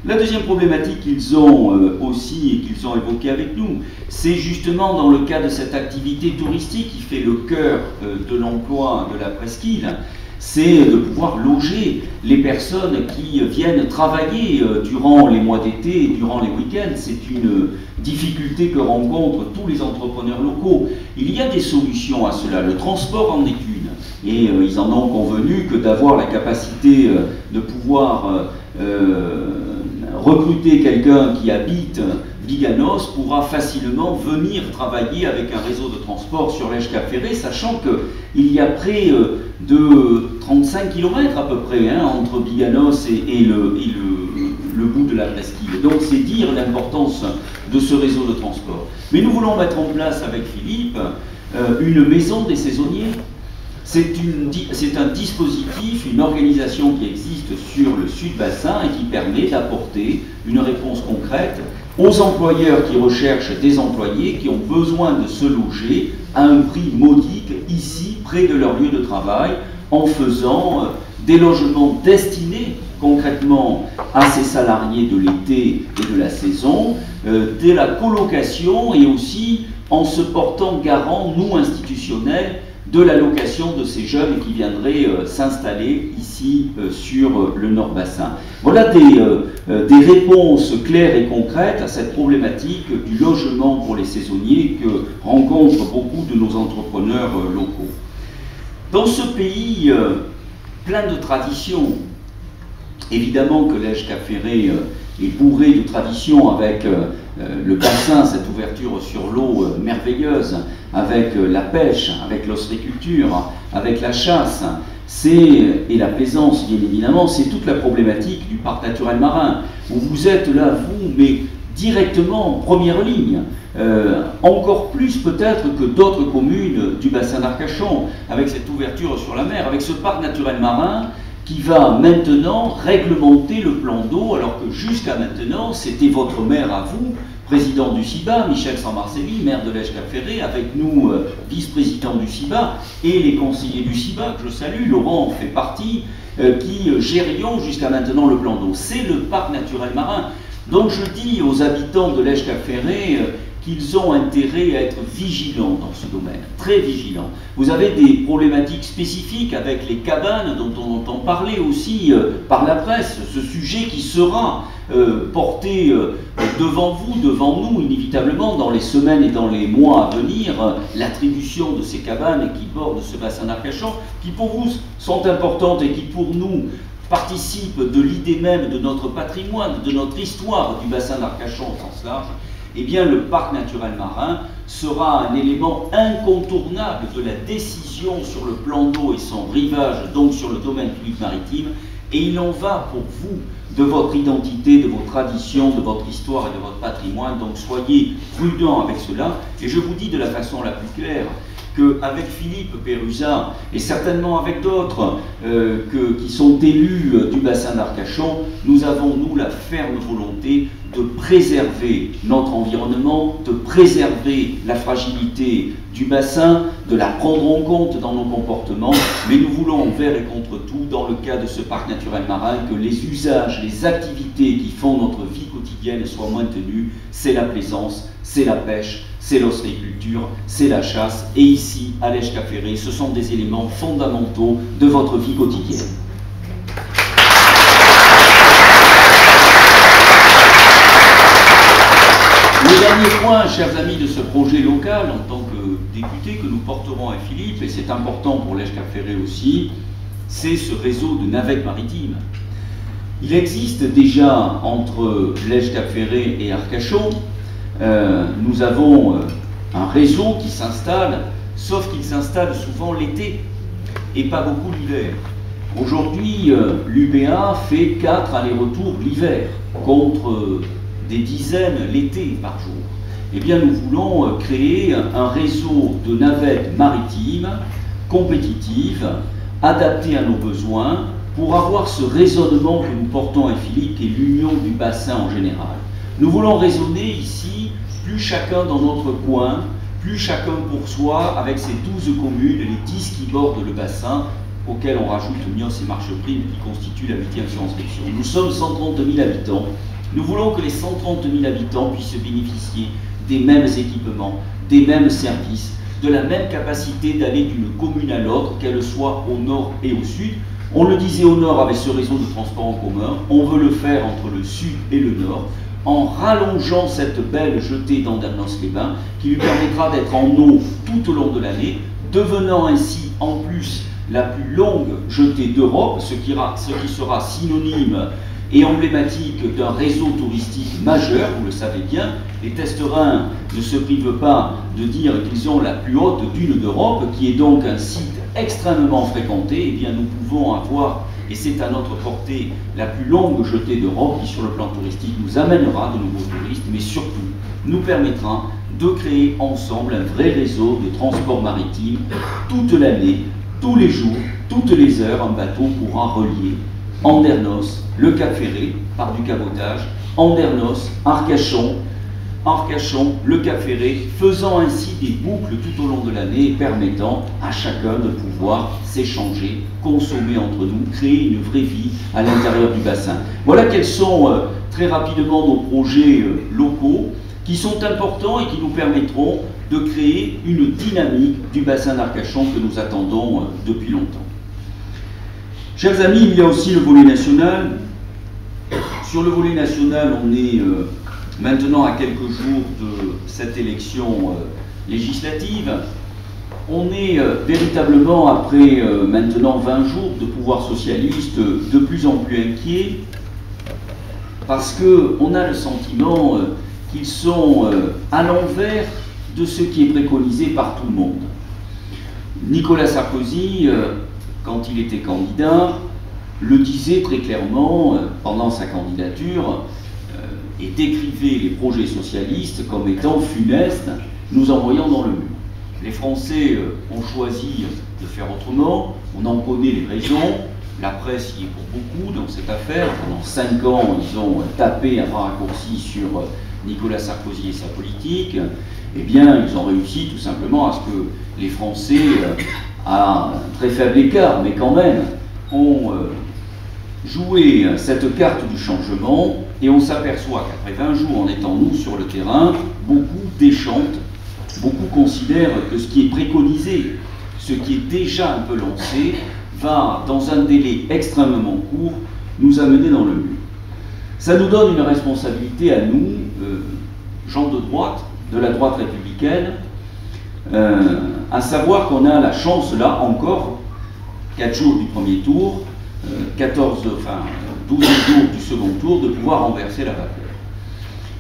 Speaker 4: La deuxième problématique qu'ils ont aussi et qu'ils ont évoquée avec nous, c'est justement dans le cas de cette activité touristique qui fait le cœur de l'emploi de la presqu'île, c'est de pouvoir loger les personnes qui viennent travailler durant les mois d'été et durant les week-ends. C'est une difficulté que rencontrent tous les entrepreneurs locaux. Il y a des solutions à cela, le transport en est une. Et ils en ont convenu que d'avoir la capacité de pouvoir recruter quelqu'un qui habite Biganos pourra facilement venir travailler avec un réseau de transport sur l'Èche-Cap-Ferret, sachant qu'il y a près de 35 km à peu près entre Biganos et le bout de la presqu'île. Donc c'est dire l'importance de ce réseau de transport. Mais nous voulons mettre en place avec Philippe une maison des saisonniers. C'est un dispositif, une organisation qui existe sur le Sud-Bassin et qui permet d'apporter une réponse concrète aux employeurs qui recherchent des employés qui ont besoin de se loger à un prix modique ici, près de leur lieu de travail, en faisant des logements destinés concrètement à ces salariés de l'été et de la saison, de la colocation et aussi en se portant garant, nous institutionnels, de la location de ces jeunes qui viendraient s'installer ici sur le Nord-Bassin. Voilà des réponses claires et concrètes à cette problématique du logement pour les saisonniers que rencontrent beaucoup de nos entrepreneurs locaux. Dans ce pays plein de traditions, évidemment que l'Èche-Cap-Ferré est bourré de traditions avec le bassin, cette ouverture sur l'eau merveilleuse, avec la pêche, avec l'ostréiculture, avec la chasse, et la plaisance bien évidemment, c'est toute la problématique du parc naturel marin, où vous êtes là, vous, mais directement en première ligne, encore plus peut-être que d'autres communes du bassin d'Arcachon, avec cette ouverture sur la mer, avec ce parc naturel marin qui va maintenant réglementer le plan d'eau, alors que jusqu'à maintenant, c'était votre maire à vous, président du CIBA, Michel Sanmarcelli, maire de l'Èche-Cap-Ferré, avec nous, vice-président du CIBA, et les conseillers du CIBA, que je salue, Laurent en fait partie, qui gérions jusqu'à maintenant le plan d'eau. C'est le parc naturel marin. Donc je dis aux habitants de l'Èche-Cap-Ferré qu'ils ont intérêt à être vigilants dans ce domaine, très vigilants. Vous avez des problématiques spécifiques avec les cabanes dont on entend parler aussi par la presse, ce sujet qui sera porté devant vous, devant nous, inévitablement, dans les semaines et dans les mois à venir, l'attribution de ces cabanes qui bordent ce bassin d'Arcachon, qui pour vous sont importantes et qui pour nous participent de l'idée même de notre patrimoine, de notre histoire du bassin d'Arcachon au sens large. Eh bien, le parc naturel marin sera un élément incontournable de la décision sur le plan d'eau et son rivage, donc sur le domaine public maritime. Et il en va pour vous de votre identité, de vos traditions, de votre histoire et de votre patrimoine. Donc soyez prudents avec cela. Et je vous dis de la façon la plus claire qu'avec Philippe Péruza et certainement avec d'autres qui sont élus du bassin d'Arcachon, nous avons, nous, la ferme volonté de préserver notre environnement, de préserver la fragilité du bassin, de la prendre en compte dans nos comportements, mais nous voulons envers et contre tout, dans le cas de ce parc naturel marin, que les usages, les activités qui font notre vie quotidienne soient maintenues. C'est la plaisance, c'est la pêche, c'est l'ostréiculture, c'est la chasse, et ici, à l'Èche-Cap-Ferré, ce sont des éléments fondamentaux de votre vie quotidienne. Le dernier point, chers amis, de ce projet local, en tant que député, que nous porterons à Philippe, et c'est important pour l'Èche-Cap-Ferré aussi, c'est ce réseau de navettes maritimes. Il existe déjà entre l'Èche-Cap-Ferré et Arcachon, nous avons un réseau qui s'installe, sauf qu'il s'installe souvent l'été et pas beaucoup l'hiver. Aujourd'hui, l'UBA fait 4 allers-retours l'hiver, contre des dizaines l'été par jour. Eh bien, nous voulons créer un réseau de navettes maritimes, compétitives, adaptées à nos besoins, pour avoir ce raisonnement que nous portons à Philippe, qui est l'union du bassin en général. Nous voulons raisonner ici, plus chacun dans notre coin, plus chacun pour soi, avec ces 12 communes, les 10 qui bordent le bassin, auxquels on rajoute Mios et Marcheprime, qui constituent la 8e circonscription. Nous sommes 130 000 habitants. Nous voulons que les 130 000 habitants puissent bénéficier des mêmes équipements, des mêmes services, de la même capacité d'aller d'une commune à l'autre, qu'elle soit au nord et au sud. On le disait au nord avec ce réseau de transport en commun, on veut le faire entre le sud et le nord, en rallongeant cette belle jetée d'Andernos-les-Bains, qui lui permettra d'être en eau tout au long de l'année, devenant ainsi en plus la plus longue jetée d'Europe, ce qui sera synonyme et emblématique d'un réseau touristique majeur, vous le savez bien. Les Testerins ne se privent pas de dire qu'ils ont la plus haute dune d'Europe, qui est donc un site extrêmement fréquenté. Eh bien, nous pouvons avoir, et c'est à notre portée, la plus longue jetée d'Europe qui, sur le plan touristique, nous amènera de nouveaux touristes, mais surtout nous permettra de créer ensemble un vrai réseau de transport maritime toute l'année, tous les jours, toutes les heures. Un bateau pourra relier Andernos, Le Cap-Ferré, par du cabotage, Andernos, Arcachon, Le Cap-Ferré, faisant ainsi des boucles tout au long de l'année et permettant à chacun de pouvoir s'échanger, consommer entre nous, créer une vraie vie à l'intérieur du bassin. Voilà quels sont très rapidement nos projets locaux qui sont importants et qui nous permettront de créer une dynamique du bassin d'Arcachon que nous attendons depuis longtemps. Chers amis, il y a aussi le volet national. Sur le volet national, on est maintenant à quelques jours de cette élection législative. On est véritablement, après maintenant 20 jours de pouvoir socialiste, de plus en plus inquiet parce qu'on a le sentiment qu'ils sont à l'envers de ce qui est préconisé par tout le monde. Nicolas Sarkozy, quand il était candidat, le disait très clairement pendant sa candidature et décrivait les projets socialistes comme étant funestes, nous envoyant dans le mur. Les Français ont choisi de faire autrement, on en connaît les raisons, la presse y est pour beaucoup dans cette affaire. Pendant 5 ans, ils ont tapé à bras raccourcis sur Nicolas Sarkozy et sa politique. Eh bien, ils ont réussi tout simplement à ce que les Français, à un très faible écart, mais quand même, ont joué cette carte du changement, et on s'aperçoit qu'après 20 jours en étant nous sur le terrain, beaucoup déchantent, beaucoup considèrent que ce qui est préconisé, ce qui est déjà un peu lancé, va, dans un délai extrêmement court, nous amener dans le mur. Ça nous donne une responsabilité à nous, gens de droite, de la droite républicaine, à savoir qu'on a la chance, là encore, 4 jours du premier tour, 12 jours du second tour, de pouvoir renverser la vapeur.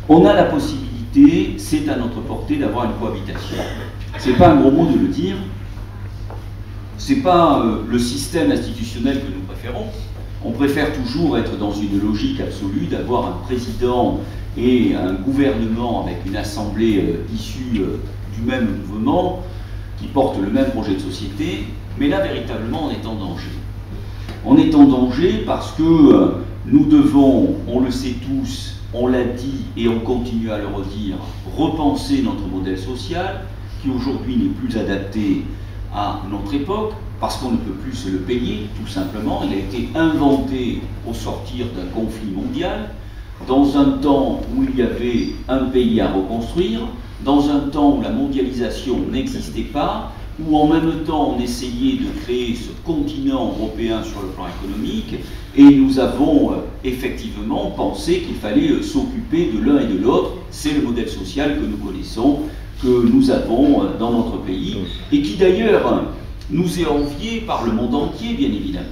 Speaker 4: On a la possibilité, c'est à notre portée, d'avoir une cohabitation. C'est pas un gros mot de le dire, c'est pas le système institutionnel que nous préférons. On préfère toujours être dans une logique absolue, d'avoir un président et un gouvernement avec une assemblée issue du même mouvement, qui porte le même projet de société, mais là, véritablement, on est en danger. On est en danger parce que nous devons, on le sait tous, on l'a dit et on continue à le redire, repenser notre modèle social, qui aujourd'hui n'est plus adapté à notre époque, parce qu'on ne peut plus se le payer, tout simplement. Il a été inventé au sortir d'un conflit mondial, dans un temps où il y avait un pays à reconstruire, dans un temps où la mondialisation n'existait pas, où en même temps on essayait de créer ce continent européen sur le plan économique, et nous avons effectivement pensé qu'il fallait s'occuper de l'un et de l'autre. C'est le modèle social que nous connaissons, que nous avons dans notre pays, et qui d'ailleurs nous est envié par le monde entier, bien évidemment.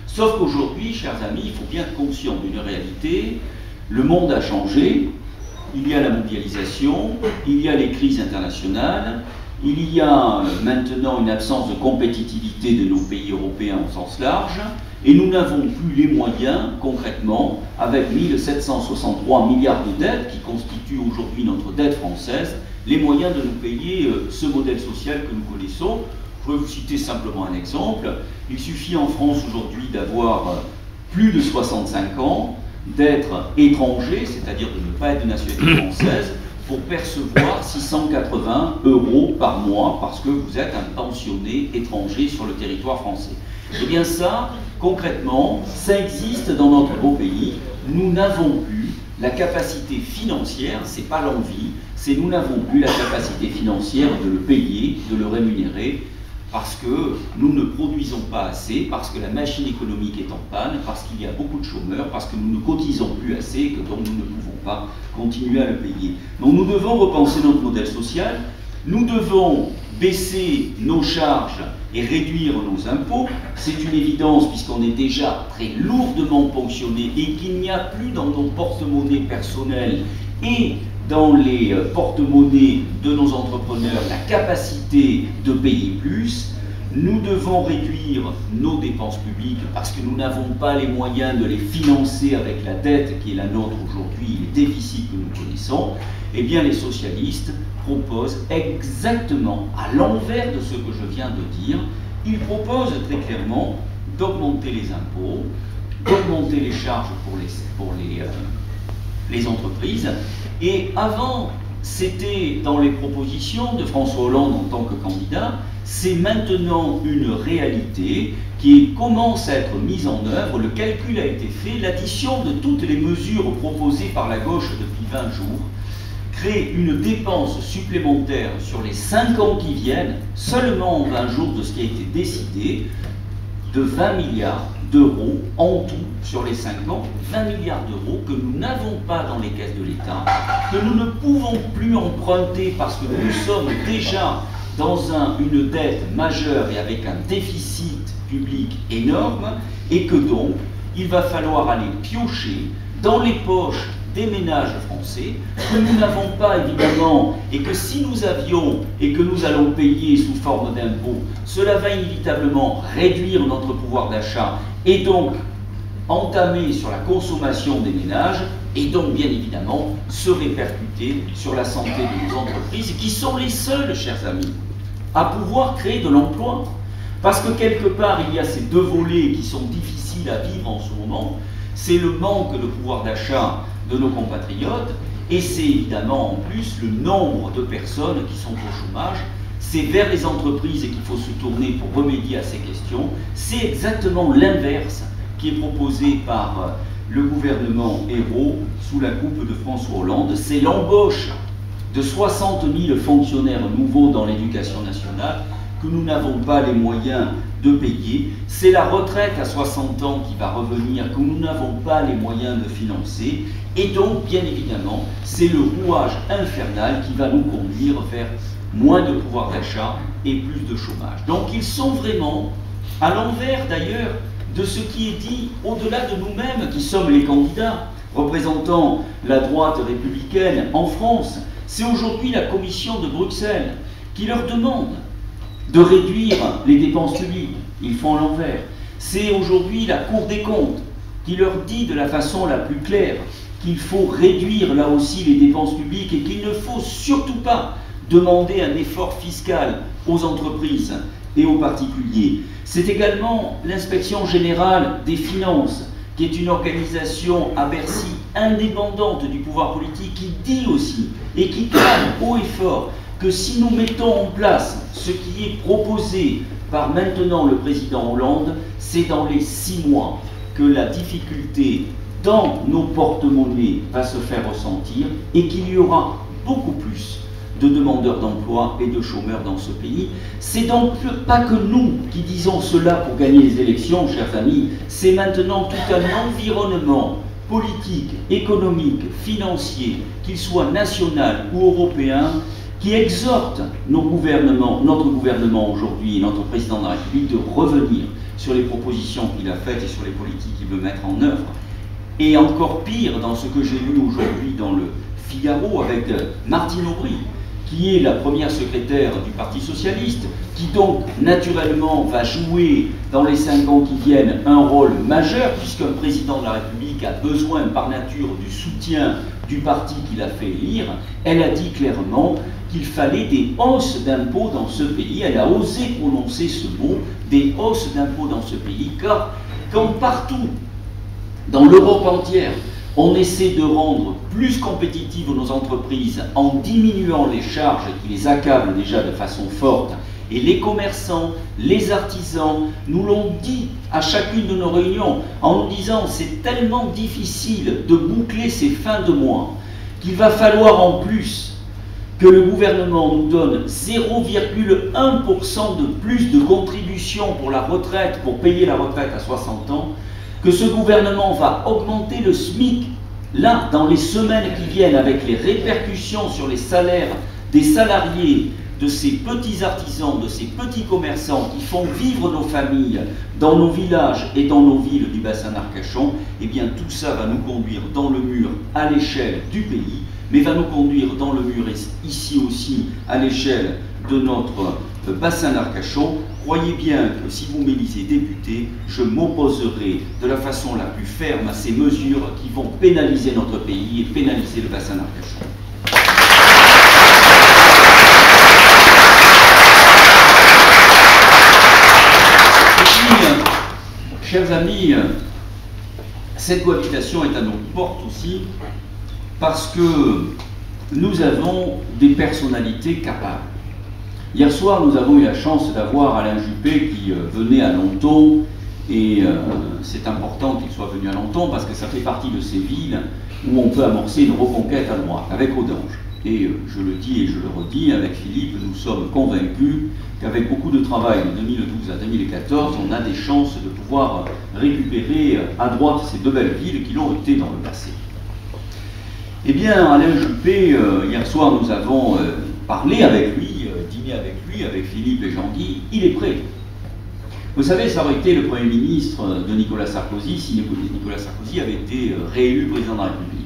Speaker 4: Sauf qu'aujourd'hui, chers amis, il faut bien être conscient d'une réalité. Le monde a changé, il y a la mondialisation, il y a les crises internationales, il y a maintenant une absence de compétitivité de nos pays européens au sens large, et nous n'avons plus les moyens, concrètement, avec 1763 milliards de dettes, qui constituent aujourd'hui notre dette française, les moyens de nous payer ce modèle social que nous connaissons. Je vais vous citer simplement un exemple. Il suffit en France aujourd'hui d'avoir plus de 65 ans, d'être étranger, c'est-à-dire de ne pas être de nationalité française, pour percevoir 680 € par mois parce que vous êtes un pensionné étranger sur le territoire français. Eh bien ça, concrètement, ça existe dans notre beau pays. Nous n'avons plus la capacité financière, c'est pas l'envie, c'est nous n'avons plus la capacité financière de le payer, de le rémunérer, parce que nous ne produisons pas assez, parce que la machine économique est en panne, parce qu'il y a beaucoup de chômeurs, parce que nous ne cotisons plus assez et que donc nous ne pouvons pas continuer à le payer. Donc nous devons repenser notre modèle social, nous devons baisser nos charges et réduire nos impôts. C'est une évidence puisqu'on est déjà très lourdement ponctionné et qu'il n'y a plus dans nos porte-monnaies personnels et dans les porte-monnaies de nos entrepreneurs la capacité de payer plus. Nous devons réduire nos dépenses publiques parce que nous n'avons pas les moyens de les financer avec la dette qui est la nôtre aujourd'hui, les déficits que nous connaissons. Eh bien, les socialistes proposent exactement à l'envers de ce que je viens de dire. Ils proposent très clairement d'augmenter les impôts, d'augmenter les charges pour les entreprises. Et avant, c'était dans les propositions de François Hollande en tant que candidat, c'est maintenant une réalité qui commence à être mise en œuvre. Le calcul a été fait, l'addition de toutes les mesures proposées par la gauche depuis 20 jours crée une dépense supplémentaire sur les 5 ans qui viennent, seulement en 20 jours de ce qui a été décidé, de 20 milliards d'euros en tout sur les 5 ans, 20 milliards d'euros que nous n'avons pas dans les caisses de l'État, que nous ne pouvons plus emprunter parce que nous sommes déjà dans une dette majeure et avec un déficit public énorme, et que donc il va falloir aller piocher dans les poches des ménages français, que nous n'avons pas évidemment, et que si nous avions et que nous allons payer sous forme d'impôts, cela va inévitablement réduire notre pouvoir d'achat et donc entamer sur la consommation des ménages et donc bien évidemment se répercuter sur la santé de nos entreprises qui sont les seules, chers amis, à pouvoir créer de l'emploi. Parce que quelque part, il y a ces deux volets qui sont difficiles à vivre en ce moment. C'est le manque de pouvoir d'achat de nos compatriotes, et c'est évidemment en plus le nombre de personnes qui sont au chômage. C'est vers les entreprises qu'il faut se tourner pour remédier à ces questions. C'est exactement l'inverse qui est proposé par le gouvernement Ayrault sous la coupe de François Hollande. C'est l'embauche de 60 000 fonctionnaires nouveaux dans l'éducation nationale que nous n'avons pas les moyens de payer. C'est la retraite à 60 ans qui va revenir, que nous n'avons pas les moyens de financer. Et donc, bien évidemment, c'est le rouage infernal qui va nous conduire vers moins de pouvoir d'achat et plus de chômage. Donc, ils sont vraiment à l'envers, d'ailleurs, de ce qui est dit au-delà de nous-mêmes, qui sommes les candidats représentant la droite républicaine en France. C'est aujourd'hui la Commission de Bruxelles qui leur demande de réduire les dépenses publiques. Ils font l'envers. C'est aujourd'hui la Cour des comptes qui leur dit de la façon la plus claire qu'il faut réduire là aussi les dépenses publiques et qu'il ne faut surtout pas demander un effort fiscal aux entreprises et aux particuliers. C'est également l'inspection générale des finances, qui est une organisation à Bercy indépendante du pouvoir politique, qui dit aussi et qui clame haut et fort que si nous mettons en place ce qui est proposé par maintenant le président Hollande, c'est dans les 6 mois que la difficulté dans nos porte-monnaies va se faire ressentir et qu'il y aura beaucoup plus de demandeurs d'emploi et de chômeurs dans ce pays. C'est donc pas que nous qui disons cela pour gagner les élections, chers amis, c'est maintenant tout un environnement politique, économique, financier, qu'il soit national ou européen, qui exhorte notre gouvernement aujourd'hui et notre président de la République de revenir sur les propositions qu'il a faites et sur les politiques qu'il veut mettre en œuvre. Et encore pire, dans ce que j'ai lu aujourd'hui dans le Figaro avec Martine Aubry, qui est la première secrétaire du Parti Socialiste, qui donc naturellement va jouer dans les 5 ans qui viennent un rôle majeur, puisqu'un président de la République a besoin par nature du soutien du parti qu'il a fait élire. Elle a dit clairement qu'il fallait des hausses d'impôts dans ce pays. Elle a osé prononcer ce mot, des hausses d'impôts dans ce pays, car quand partout, dans l'Europe entière, on essaie de rendre plus compétitives nos entreprises en diminuant les charges qui les accablent déjà de façon forte. Et les commerçants, les artisans nous l'ont dit à chacune de nos réunions en nous disant c'est tellement difficile de boucler ces fins de mois qu'il va falloir en plus que le gouvernement nous donne 0,1% de plus de contribution pour la retraite, pour payer la retraite à 60 ans, que ce gouvernement va augmenter le SMIC, là, dans les semaines qui viennent, avec les répercussions sur les salaires des salariés, de ces petits artisans, de ces petits commerçants qui font vivre nos familles dans nos villages et dans nos villes du bassin d'Arcachon. Eh bien, tout ça va nous conduire dans le mur à l'échelle du pays, mais va nous conduire dans le mur ici aussi à l'échelle de notre bassin d'Arcachon. Croyez bien que si vous m'élisez député, je m'opposerai de la façon la plus ferme à ces mesures qui vont pénaliser notre pays et pénaliser le bassin d'Arcachon. Et puis, chers amis, Cette cohabitation est à nos portes aussi parce que nous avons des personnalités capables. Hier soir, nous avons eu la chance d'avoir Alain Juppé qui venait à Lenton, et c'est important qu'il soit venu à Lenton parce que ça fait partie de ces villes où on peut amorcer une reconquête à droite, avec Audange. Et je le dis et je le redis, avec Philippe, nous sommes convaincus qu'avec beaucoup de travail de 2012 à 2014, on a des chances de pouvoir récupérer à droite ces deux belles villes qui l'ont été dans le passé. Eh bien, Alain Juppé, hier soir, nous avons parlé avec lui, dîné avec lui, avec Philippe et Jean-Guy, il est prêt. Vous savez, ça aurait été le Premier ministre de Nicolas Sarkozy si Nicolas Sarkozy avait été réélu président de la République.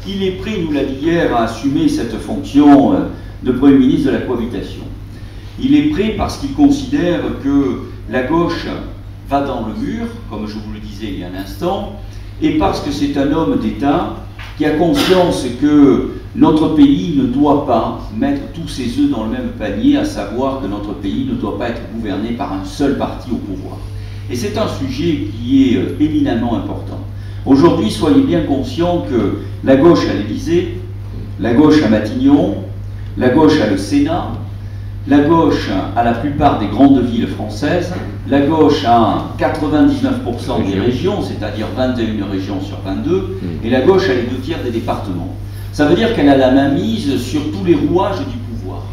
Speaker 4: Il est prêt, il nous l'a dit hier, à assumer cette fonction de Premier ministre de la cohabitation. Il est prêt parce qu'il considère que la gauche va dans le mur, comme je vous le disais il y a un instant, et parce que c'est un homme d'État qui a conscience que notre pays ne doit pas mettre tous ses œufs dans le même panier, à savoir que notre pays ne doit pas être gouverné par un seul parti au pouvoir. Et c'est un sujet qui est éminemment important. Aujourd'hui, soyez bien conscients que la gauche à l'Élysée, la gauche à Matignon, la gauche à le Sénat, la gauche à la plupart des grandes villes françaises, la gauche à 99% des régions, c'est-à-dire 21 régions sur 22, et la gauche à les 2/3 des départements. Ça veut dire qu'elle a la main mise sur tous les rouages du pouvoir.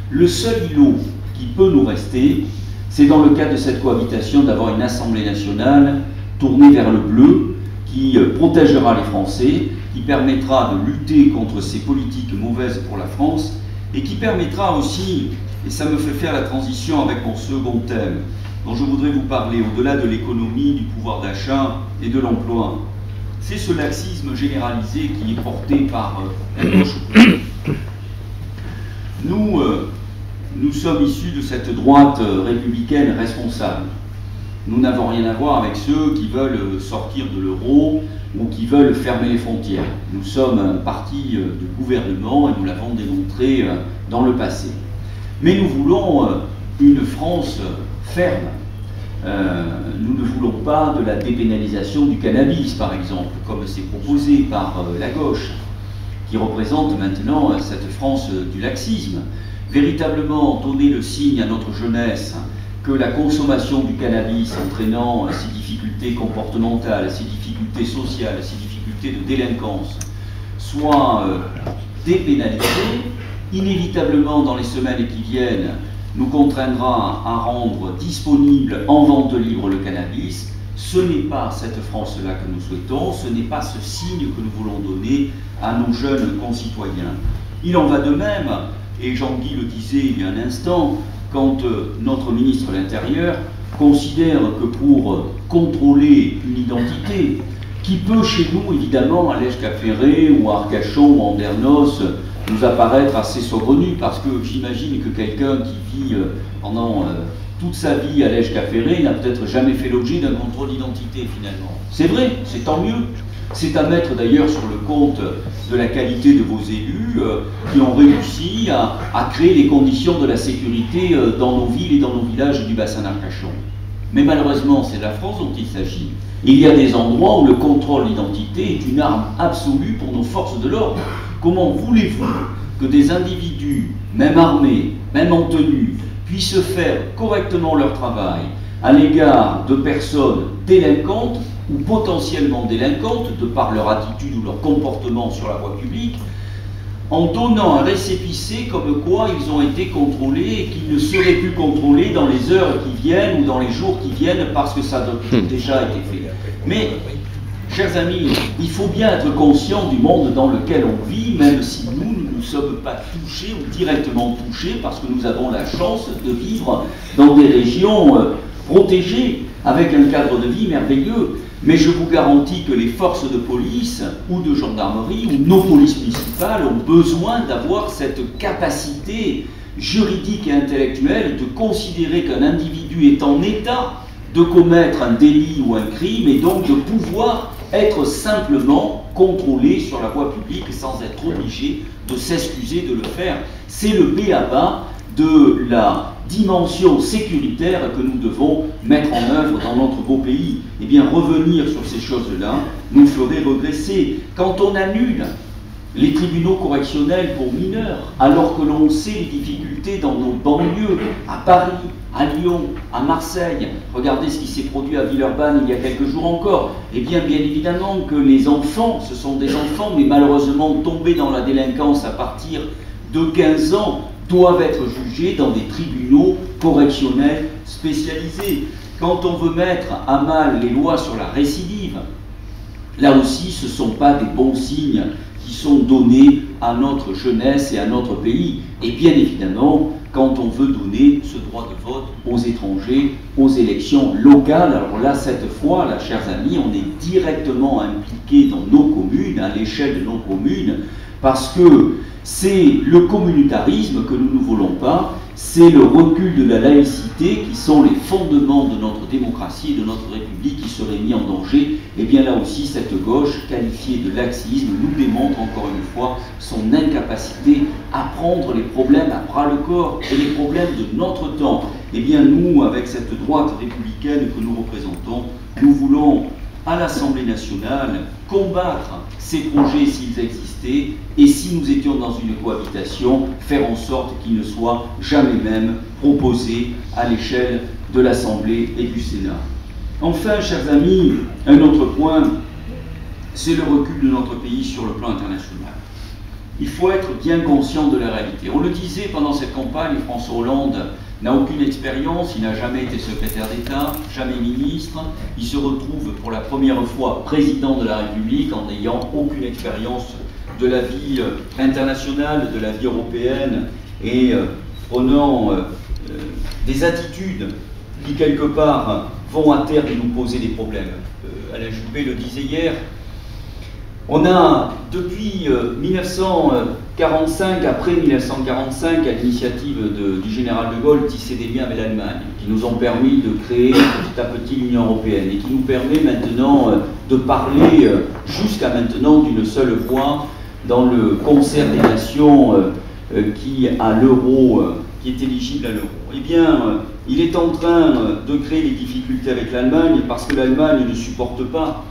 Speaker 4: Le seul îlot qui peut nous rester, c'est dans le cadre de cette cohabitation d'avoir une Assemblée nationale tournée vers le bleu, qui protégera les Français, qui permettra de lutter contre ces politiques mauvaises pour la France, et qui permettra aussi, et ça me fait faire la transition avec mon second thème, dont je voudrais vous parler, au-delà de l'économie, du pouvoir d'achat et de l'emploi, c'est ce laxisme généralisé qui est porté par la gauche. Nous sommes issus de cette droite républicaine responsable. Nous n'avons rien à voir avec ceux qui veulent sortir de l'euro ou qui veulent fermer les frontières. Nous sommes un parti de gouvernement et nous l'avons démontré dans le passé. Mais nous voulons une France ferme. Nous ne voulons pas de la dépénalisation du cannabis, par exemple, comme c'est proposé par la gauche, qui représente maintenant cette France du laxisme. Véritablement donner le signe à notre jeunesse que la consommation du cannabis entraînant ces difficultés comportementales, ces difficultés sociales, ces difficultés de délinquance soit dépénalisée, inévitablement dans les semaines qui viennent, nous contraindra à rendre disponible en vente libre le cannabis. Ce n'est pas cette France-là que nous souhaitons, ce n'est pas ce signe que nous voulons donner à nos jeunes concitoyens. Il en va de même, et Jean-Guy le disait il y a un instant, quand notre ministre de l'Intérieur considère que pour contrôler une identité, qui peut chez nous, évidemment, à Lège-Cap-Ferré ou à Arcachon ou à Andernos, nous apparaître assez saugrenu, parce que j'imagine que quelqu'un qui vit pendant toute sa vie à Lège-Cap-Ferré n'a peut-être jamais fait l'objet d'un contrôle d'identité, finalement. C'est vrai, c'est tant mieux. C'est à mettre d'ailleurs sur le compte de la qualité de vos élus qui ont réussi à créer les conditions de la sécurité dans nos villes et dans nos villages du bassin d'Arcachon. Mais malheureusement, c'est de la France dont il s'agit. Il y a des endroits où le contrôle d'identité est une arme absolue pour nos forces de l'ordre. Comment voulez-vous que des individus, même armés, même en tenue, puissent faire correctement leur travail à l'égard de personnes délinquantes ou potentiellement délinquantes, de par leur attitude ou leur comportement sur la voie publique, en donnant un récépissé comme quoi ils ont été contrôlés et qu'ils ne seraient plus contrôlés dans les heures qui viennent ou dans les jours qui viennent parce que ça a déjà été fait. Mais, chers amis, il faut bien être conscient du monde dans lequel on vit, même si nous ne sommes pas touchés ou directement touchés parce que nous avons la chance de vivre dans des régions protégées avec un cadre de vie merveilleux. Mais je vous garantis que les forces de police ou de gendarmerie ou nos polices municipales ont besoin d'avoir cette capacité juridique et intellectuelle de considérer qu'un individu est en état de commettre un délit ou un crime et donc de pouvoir être simplement contrôlé sur la voie publique sans être obligé de s'excuser de le faire. C'est le b.a.-ba de la dimension sécuritaire que nous devons mettre en œuvre dans notre beau pays. Eh bien, revenir sur ces choses-là nous ferait regresser. Quand on annule les tribunaux correctionnels pour mineurs, alors que l'on sait les difficultés dans nos banlieues, à Paris, à Lyon, à Marseille, regardez ce qui s'est produit à Villeurbanne il y a quelques jours encore, eh bien évidemment que les enfants, ce sont des enfants, mais malheureusement tombés dans la délinquance à partir de 15 ans, doivent être jugés dans des tribunaux correctionnels spécialisés. Quand on veut mettre à mal les lois sur la récidive, là aussi ce ne sont pas des bons signes qui sont donnés à notre jeunesse et à notre pays. Et bien évidemment, quand on veut donner ce droit de vote aux étrangers, aux élections locales, alors là, cette fois, là, chers amis, on est directement impliqué dans nos communes, à l'échelle de nos communes, parce que c'est le communautarisme que nous ne voulons pas, c'est le recul de la laïcité qui sont les fondements de notre démocratie et de notre République qui seraient mis en danger. Et bien là aussi, cette gauche, qualifiée de laxisme, nous démontre encore une fois son incapacité à prendre les problèmes à bras le corps et les problèmes de notre temps. Et bien nous, avec cette droite républicaine que nous représentons, nous voulons à l'Assemblée nationale combattre ces projets s'ils existaient, et si nous étions dans une cohabitation, faire en sorte qu'ils ne soient jamais même proposés à l'échelle de l'Assemblée et du Sénat. Enfin, chers amis, un autre point, c'est le recul de notre pays sur le plan international. Il faut être bien conscient de la réalité. On le disait pendant cette campagne, François Hollande n'a aucune expérience, il n'a jamais été secrétaire d'État, jamais ministre, il se retrouve pour la première fois président de la République en n'ayant aucune expérience de la vie internationale, de la vie européenne, et prenant des attitudes qui quelque part vont à terme nous poser des problèmes. Alain Juppé le disait hier, on a depuis 1945, après 1945, à l'initiative du général de Gaulle, tissé des liens avec l'Allemagne, qui nous ont permis de créer petit à petit l'Union européenne et qui nous permet maintenant de parler jusqu'à maintenant d'une seule voix dans le concert des nations qui a l'euro, qui est éligible à l'euro. Eh bien, il est en train de créer des difficultés avec l'Allemagne parce que l'Allemagne ne supporte pas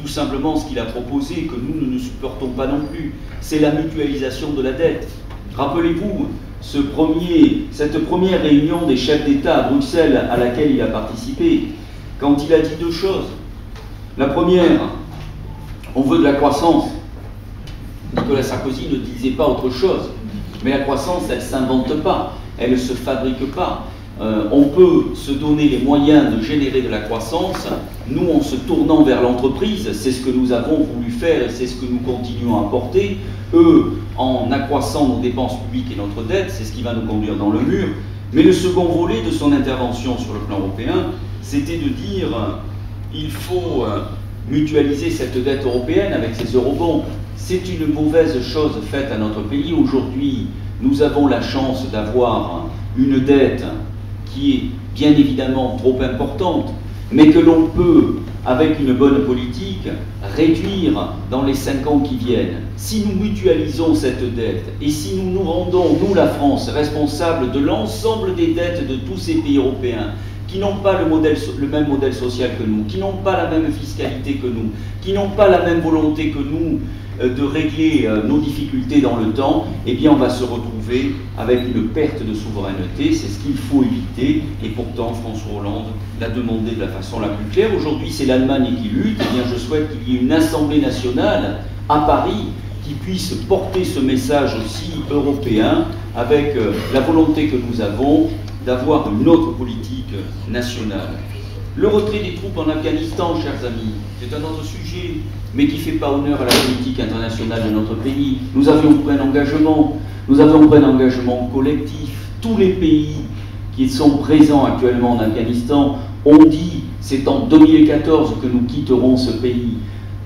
Speaker 4: tout simplement ce qu'il a proposé, que nous ne supportons pas non plus, c'est la mutualisation de la dette. Rappelez-vous, cette première réunion des chefs d'État à Bruxelles à laquelle il a participé, quand il a dit deux choses. La première, on veut de la croissance. Nicolas Sarkozy ne disait pas autre chose, mais la croissance, elle ne s'invente pas, elle ne se fabrique pas. On peut se donner les moyens de générer de la croissance, nous en se tournant vers l'entreprise, c'est ce que nous avons voulu faire et c'est ce que nous continuons à porter, eux en accroissant nos dépenses publiques et notre dette, c'est ce qui va nous conduire dans le mur. Mais le second volet de son intervention sur le plan européen, c'était de dire il faut mutualiser cette dette européenne avec ces eurobonds. C'est une mauvaise chose faite à notre pays. Aujourd'hui, nous avons la chance d'avoir une dette qui est bien évidemment trop importante, mais que l'on peut, avec une bonne politique, réduire dans les 5 ans qui viennent. Si nous mutualisons cette dette, et si nous nous rendons, nous la France, responsables de l'ensemble des dettes de tous ces pays européens, qui n'ont pas le même modèle social que nous, qui n'ont pas la même fiscalité que nous, qui n'ont pas la même volonté que nous, de régler nos difficultés dans le temps, eh bien on va se retrouver avec une perte de souveraineté, c'est ce qu'il faut éviter, et pourtant François Hollande l'a demandé de la façon la plus claire. Aujourd'hui c'est l'Allemagne qui lutte, eh bien je souhaite qu'il y ait une Assemblée nationale à Paris qui puisse porter ce message aussi européen, avec la volonté que nous avons d'avoir une autre politique nationale. Le retrait des troupes en Afghanistan, chers amis, c'est un autre sujet, mais qui ne fait pas honneur à la politique internationale de notre pays. Nous avions pris un engagement collectif. Tous les pays qui sont présents actuellement en Afghanistan ont dit, c'est en 2014 que nous quitterons ce pays.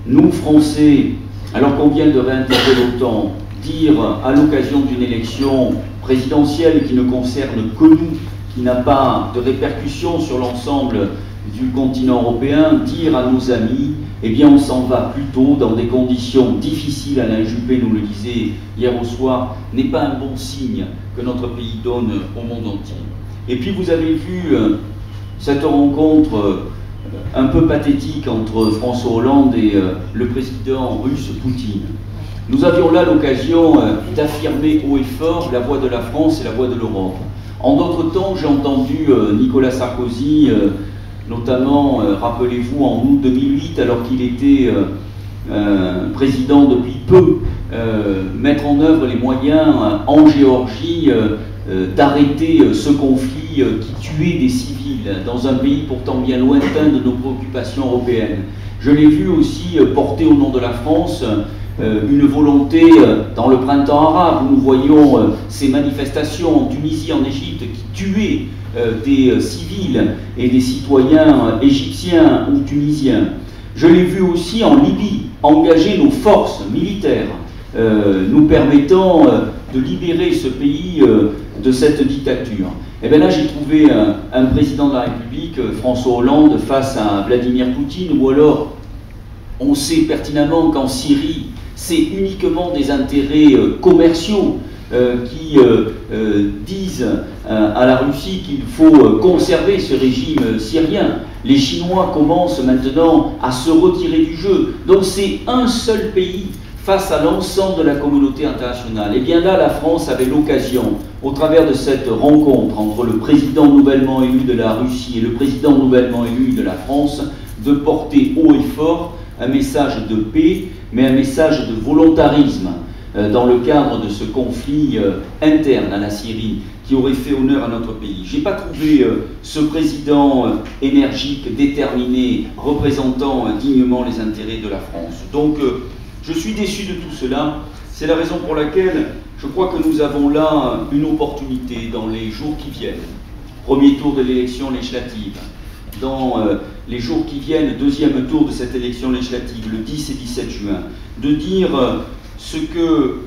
Speaker 4: Nous, Français, alors qu'on vient de réintégrer l'OTAN, dire à l'occasion d'une élection présidentielle qui ne concerne que nous, qui n'a pas de répercussions sur l'ensemble du continent européen, dire à nos amis, eh bien on s'en va plutôt dans des conditions difficiles, Alain Juppé nous le disait hier au soir, n'est pas un bon signe que notre pays donne au monde entier. Et puis vous avez vu cette rencontre un peu pathétique entre François Hollande et le président russe Poutine. Nous avions là l'occasion d'affirmer haut et fort la voix de la France et la voix de l'Europe. En d'autres temps, j'ai entendu Nicolas Sarkozy, notamment, rappelez-vous, en août 2008, alors qu'il était président depuis peu, mettre en œuvre les moyens en Géorgie d'arrêter ce conflit qui tuait des civils dans un pays pourtant bien lointain de nos préoccupations européennes. Je l'ai vu aussi porter au nom de la France une volonté dans le printemps arabe, où nous voyons ces manifestations en Tunisie, en Égypte, qui tuaient des civils et des citoyens égyptiens ou tunisiens. Je l'ai vu aussi en Libye, engager nos forces militaires, nous permettant de libérer ce pays de cette dictature. Et bien là, j'ai trouvé un président de la République, François Hollande, face à Vladimir Poutine, ou alors on sait pertinemment qu'en Syrie, c'est uniquement des intérêts commerciaux qui disent à la Russie qu'il faut conserver ce régime syrien. Les Chinois commencent maintenant à se retirer du jeu. Donc c'est un seul pays face à l'ensemble de la communauté internationale. Et bien là, la France avait l'occasion, au travers de cette rencontre entre le président nouvellement élu de la Russie et le président nouvellement élu de la France, de porter haut et fort un message de paix, mais un message de volontarisme dans le cadre de ce conflit interne à la Syrie qui aurait fait honneur à notre pays. Je n'ai pas trouvé ce président énergique, déterminé, représentant dignement les intérêts de la France. Donc je suis déçu de tout cela. C'est la raison pour laquelle je crois que nous avons là une opportunité dans les jours qui viennent. Premier tour de l'élection législative. Dans les jours qui viennent, deuxième tour de cette élection législative, le 10 et 17 juin, de dire ce que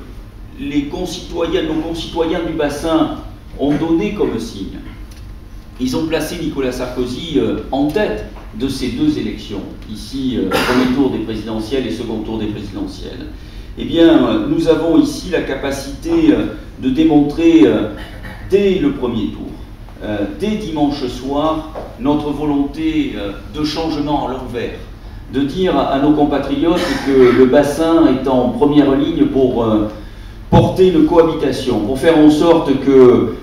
Speaker 4: nos concitoyens du bassin ont donné comme signe. Ils ont placé Nicolas Sarkozy en tête de ces deux élections, ici, premier tour des présidentielles et second tour des présidentielles. Eh bien, nous avons ici la capacité de démontrer dès le premier tour, dès dimanche soir, notre volonté de changement à l'envers, de dire à nos compatriotes que le bassin est en première ligne pour porter une cohabitation, pour faire en sorte que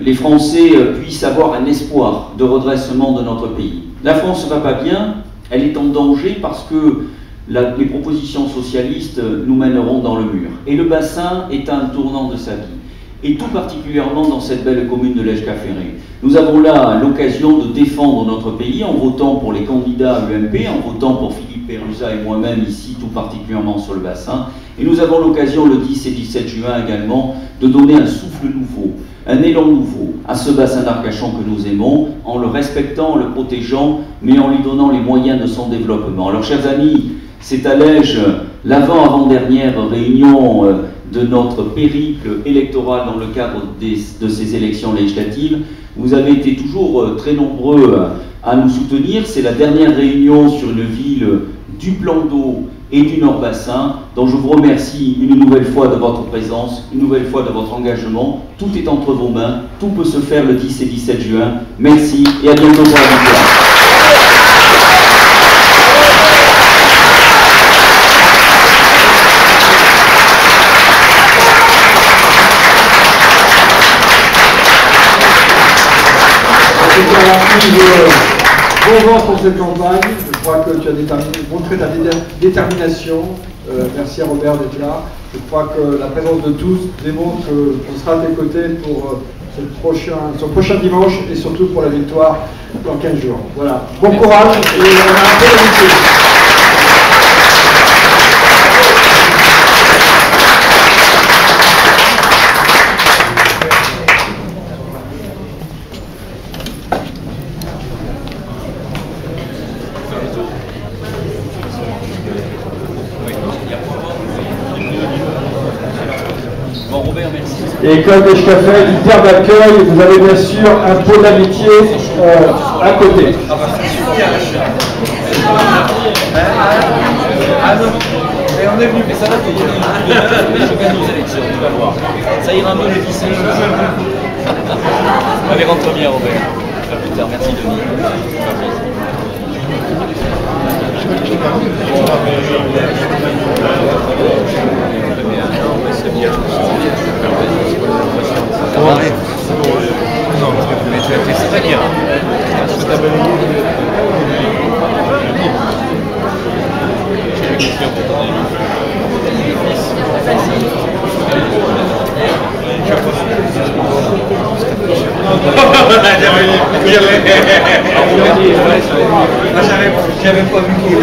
Speaker 4: les Français puissent avoir un espoir de redressement de notre pays. La France ne va pas bien, elle est en danger parce que les propositions socialistes nous mèneront dans le mur. Et le bassin est à un tournant de sa vie. Et tout particulièrement dans cette belle commune de Lège-Cafferay. Nous avons là l'occasion de défendre notre pays en votant pour les candidats à l'UMP, en votant pour Philippe Péruza et moi-même ici, tout particulièrement sur le bassin. Et nous avons l'occasion le 10 et 17 juin également de donner un souffle nouveau, un élan nouveau à ce bassin d'Arcachon que nous aimons, en le respectant, en le protégeant, mais en lui donnant les moyens de son développement. Alors chers amis, c'est à Lège l'avant-avant-dernière réunion de notre périple électoral dans le cadre de ces élections législatives. Vous avez été toujours très nombreux à nous soutenir. C'est la dernière réunion sur une ville du plan d'eau et du Nord-Bassin, dont je vous remercie une nouvelle fois de votre présence, une nouvelle fois de votre engagement. Tout est entre vos mains, tout peut se faire le 10 et 17 juin. Merci et à bientôt pour la victoire.
Speaker 3: Bon vent pour cette campagne, je crois que tu as montré ta détermination. Merci à Robert d'être là. Je crois que la présence de tous démontre qu'on sera à tes côtés pour ce prochain dimanche et surtout pour la victoire dans 15 jours. Voilà, bon courage et on a un peu d'habitude.
Speaker 5: Et comme les Café du terme d'accueil, vous avez bien sûr un pot d'amitié à côté.
Speaker 6: Ah non, mais on est venu, mais ça va payer. Je gagne aux élections, tu vas voir. Ça ira mieux le 17. Allez, rentre bien, Robert. À plus tard, merci Denis. Ça va? Non, mais tu as fait très bien. J'avais pas vu qu'il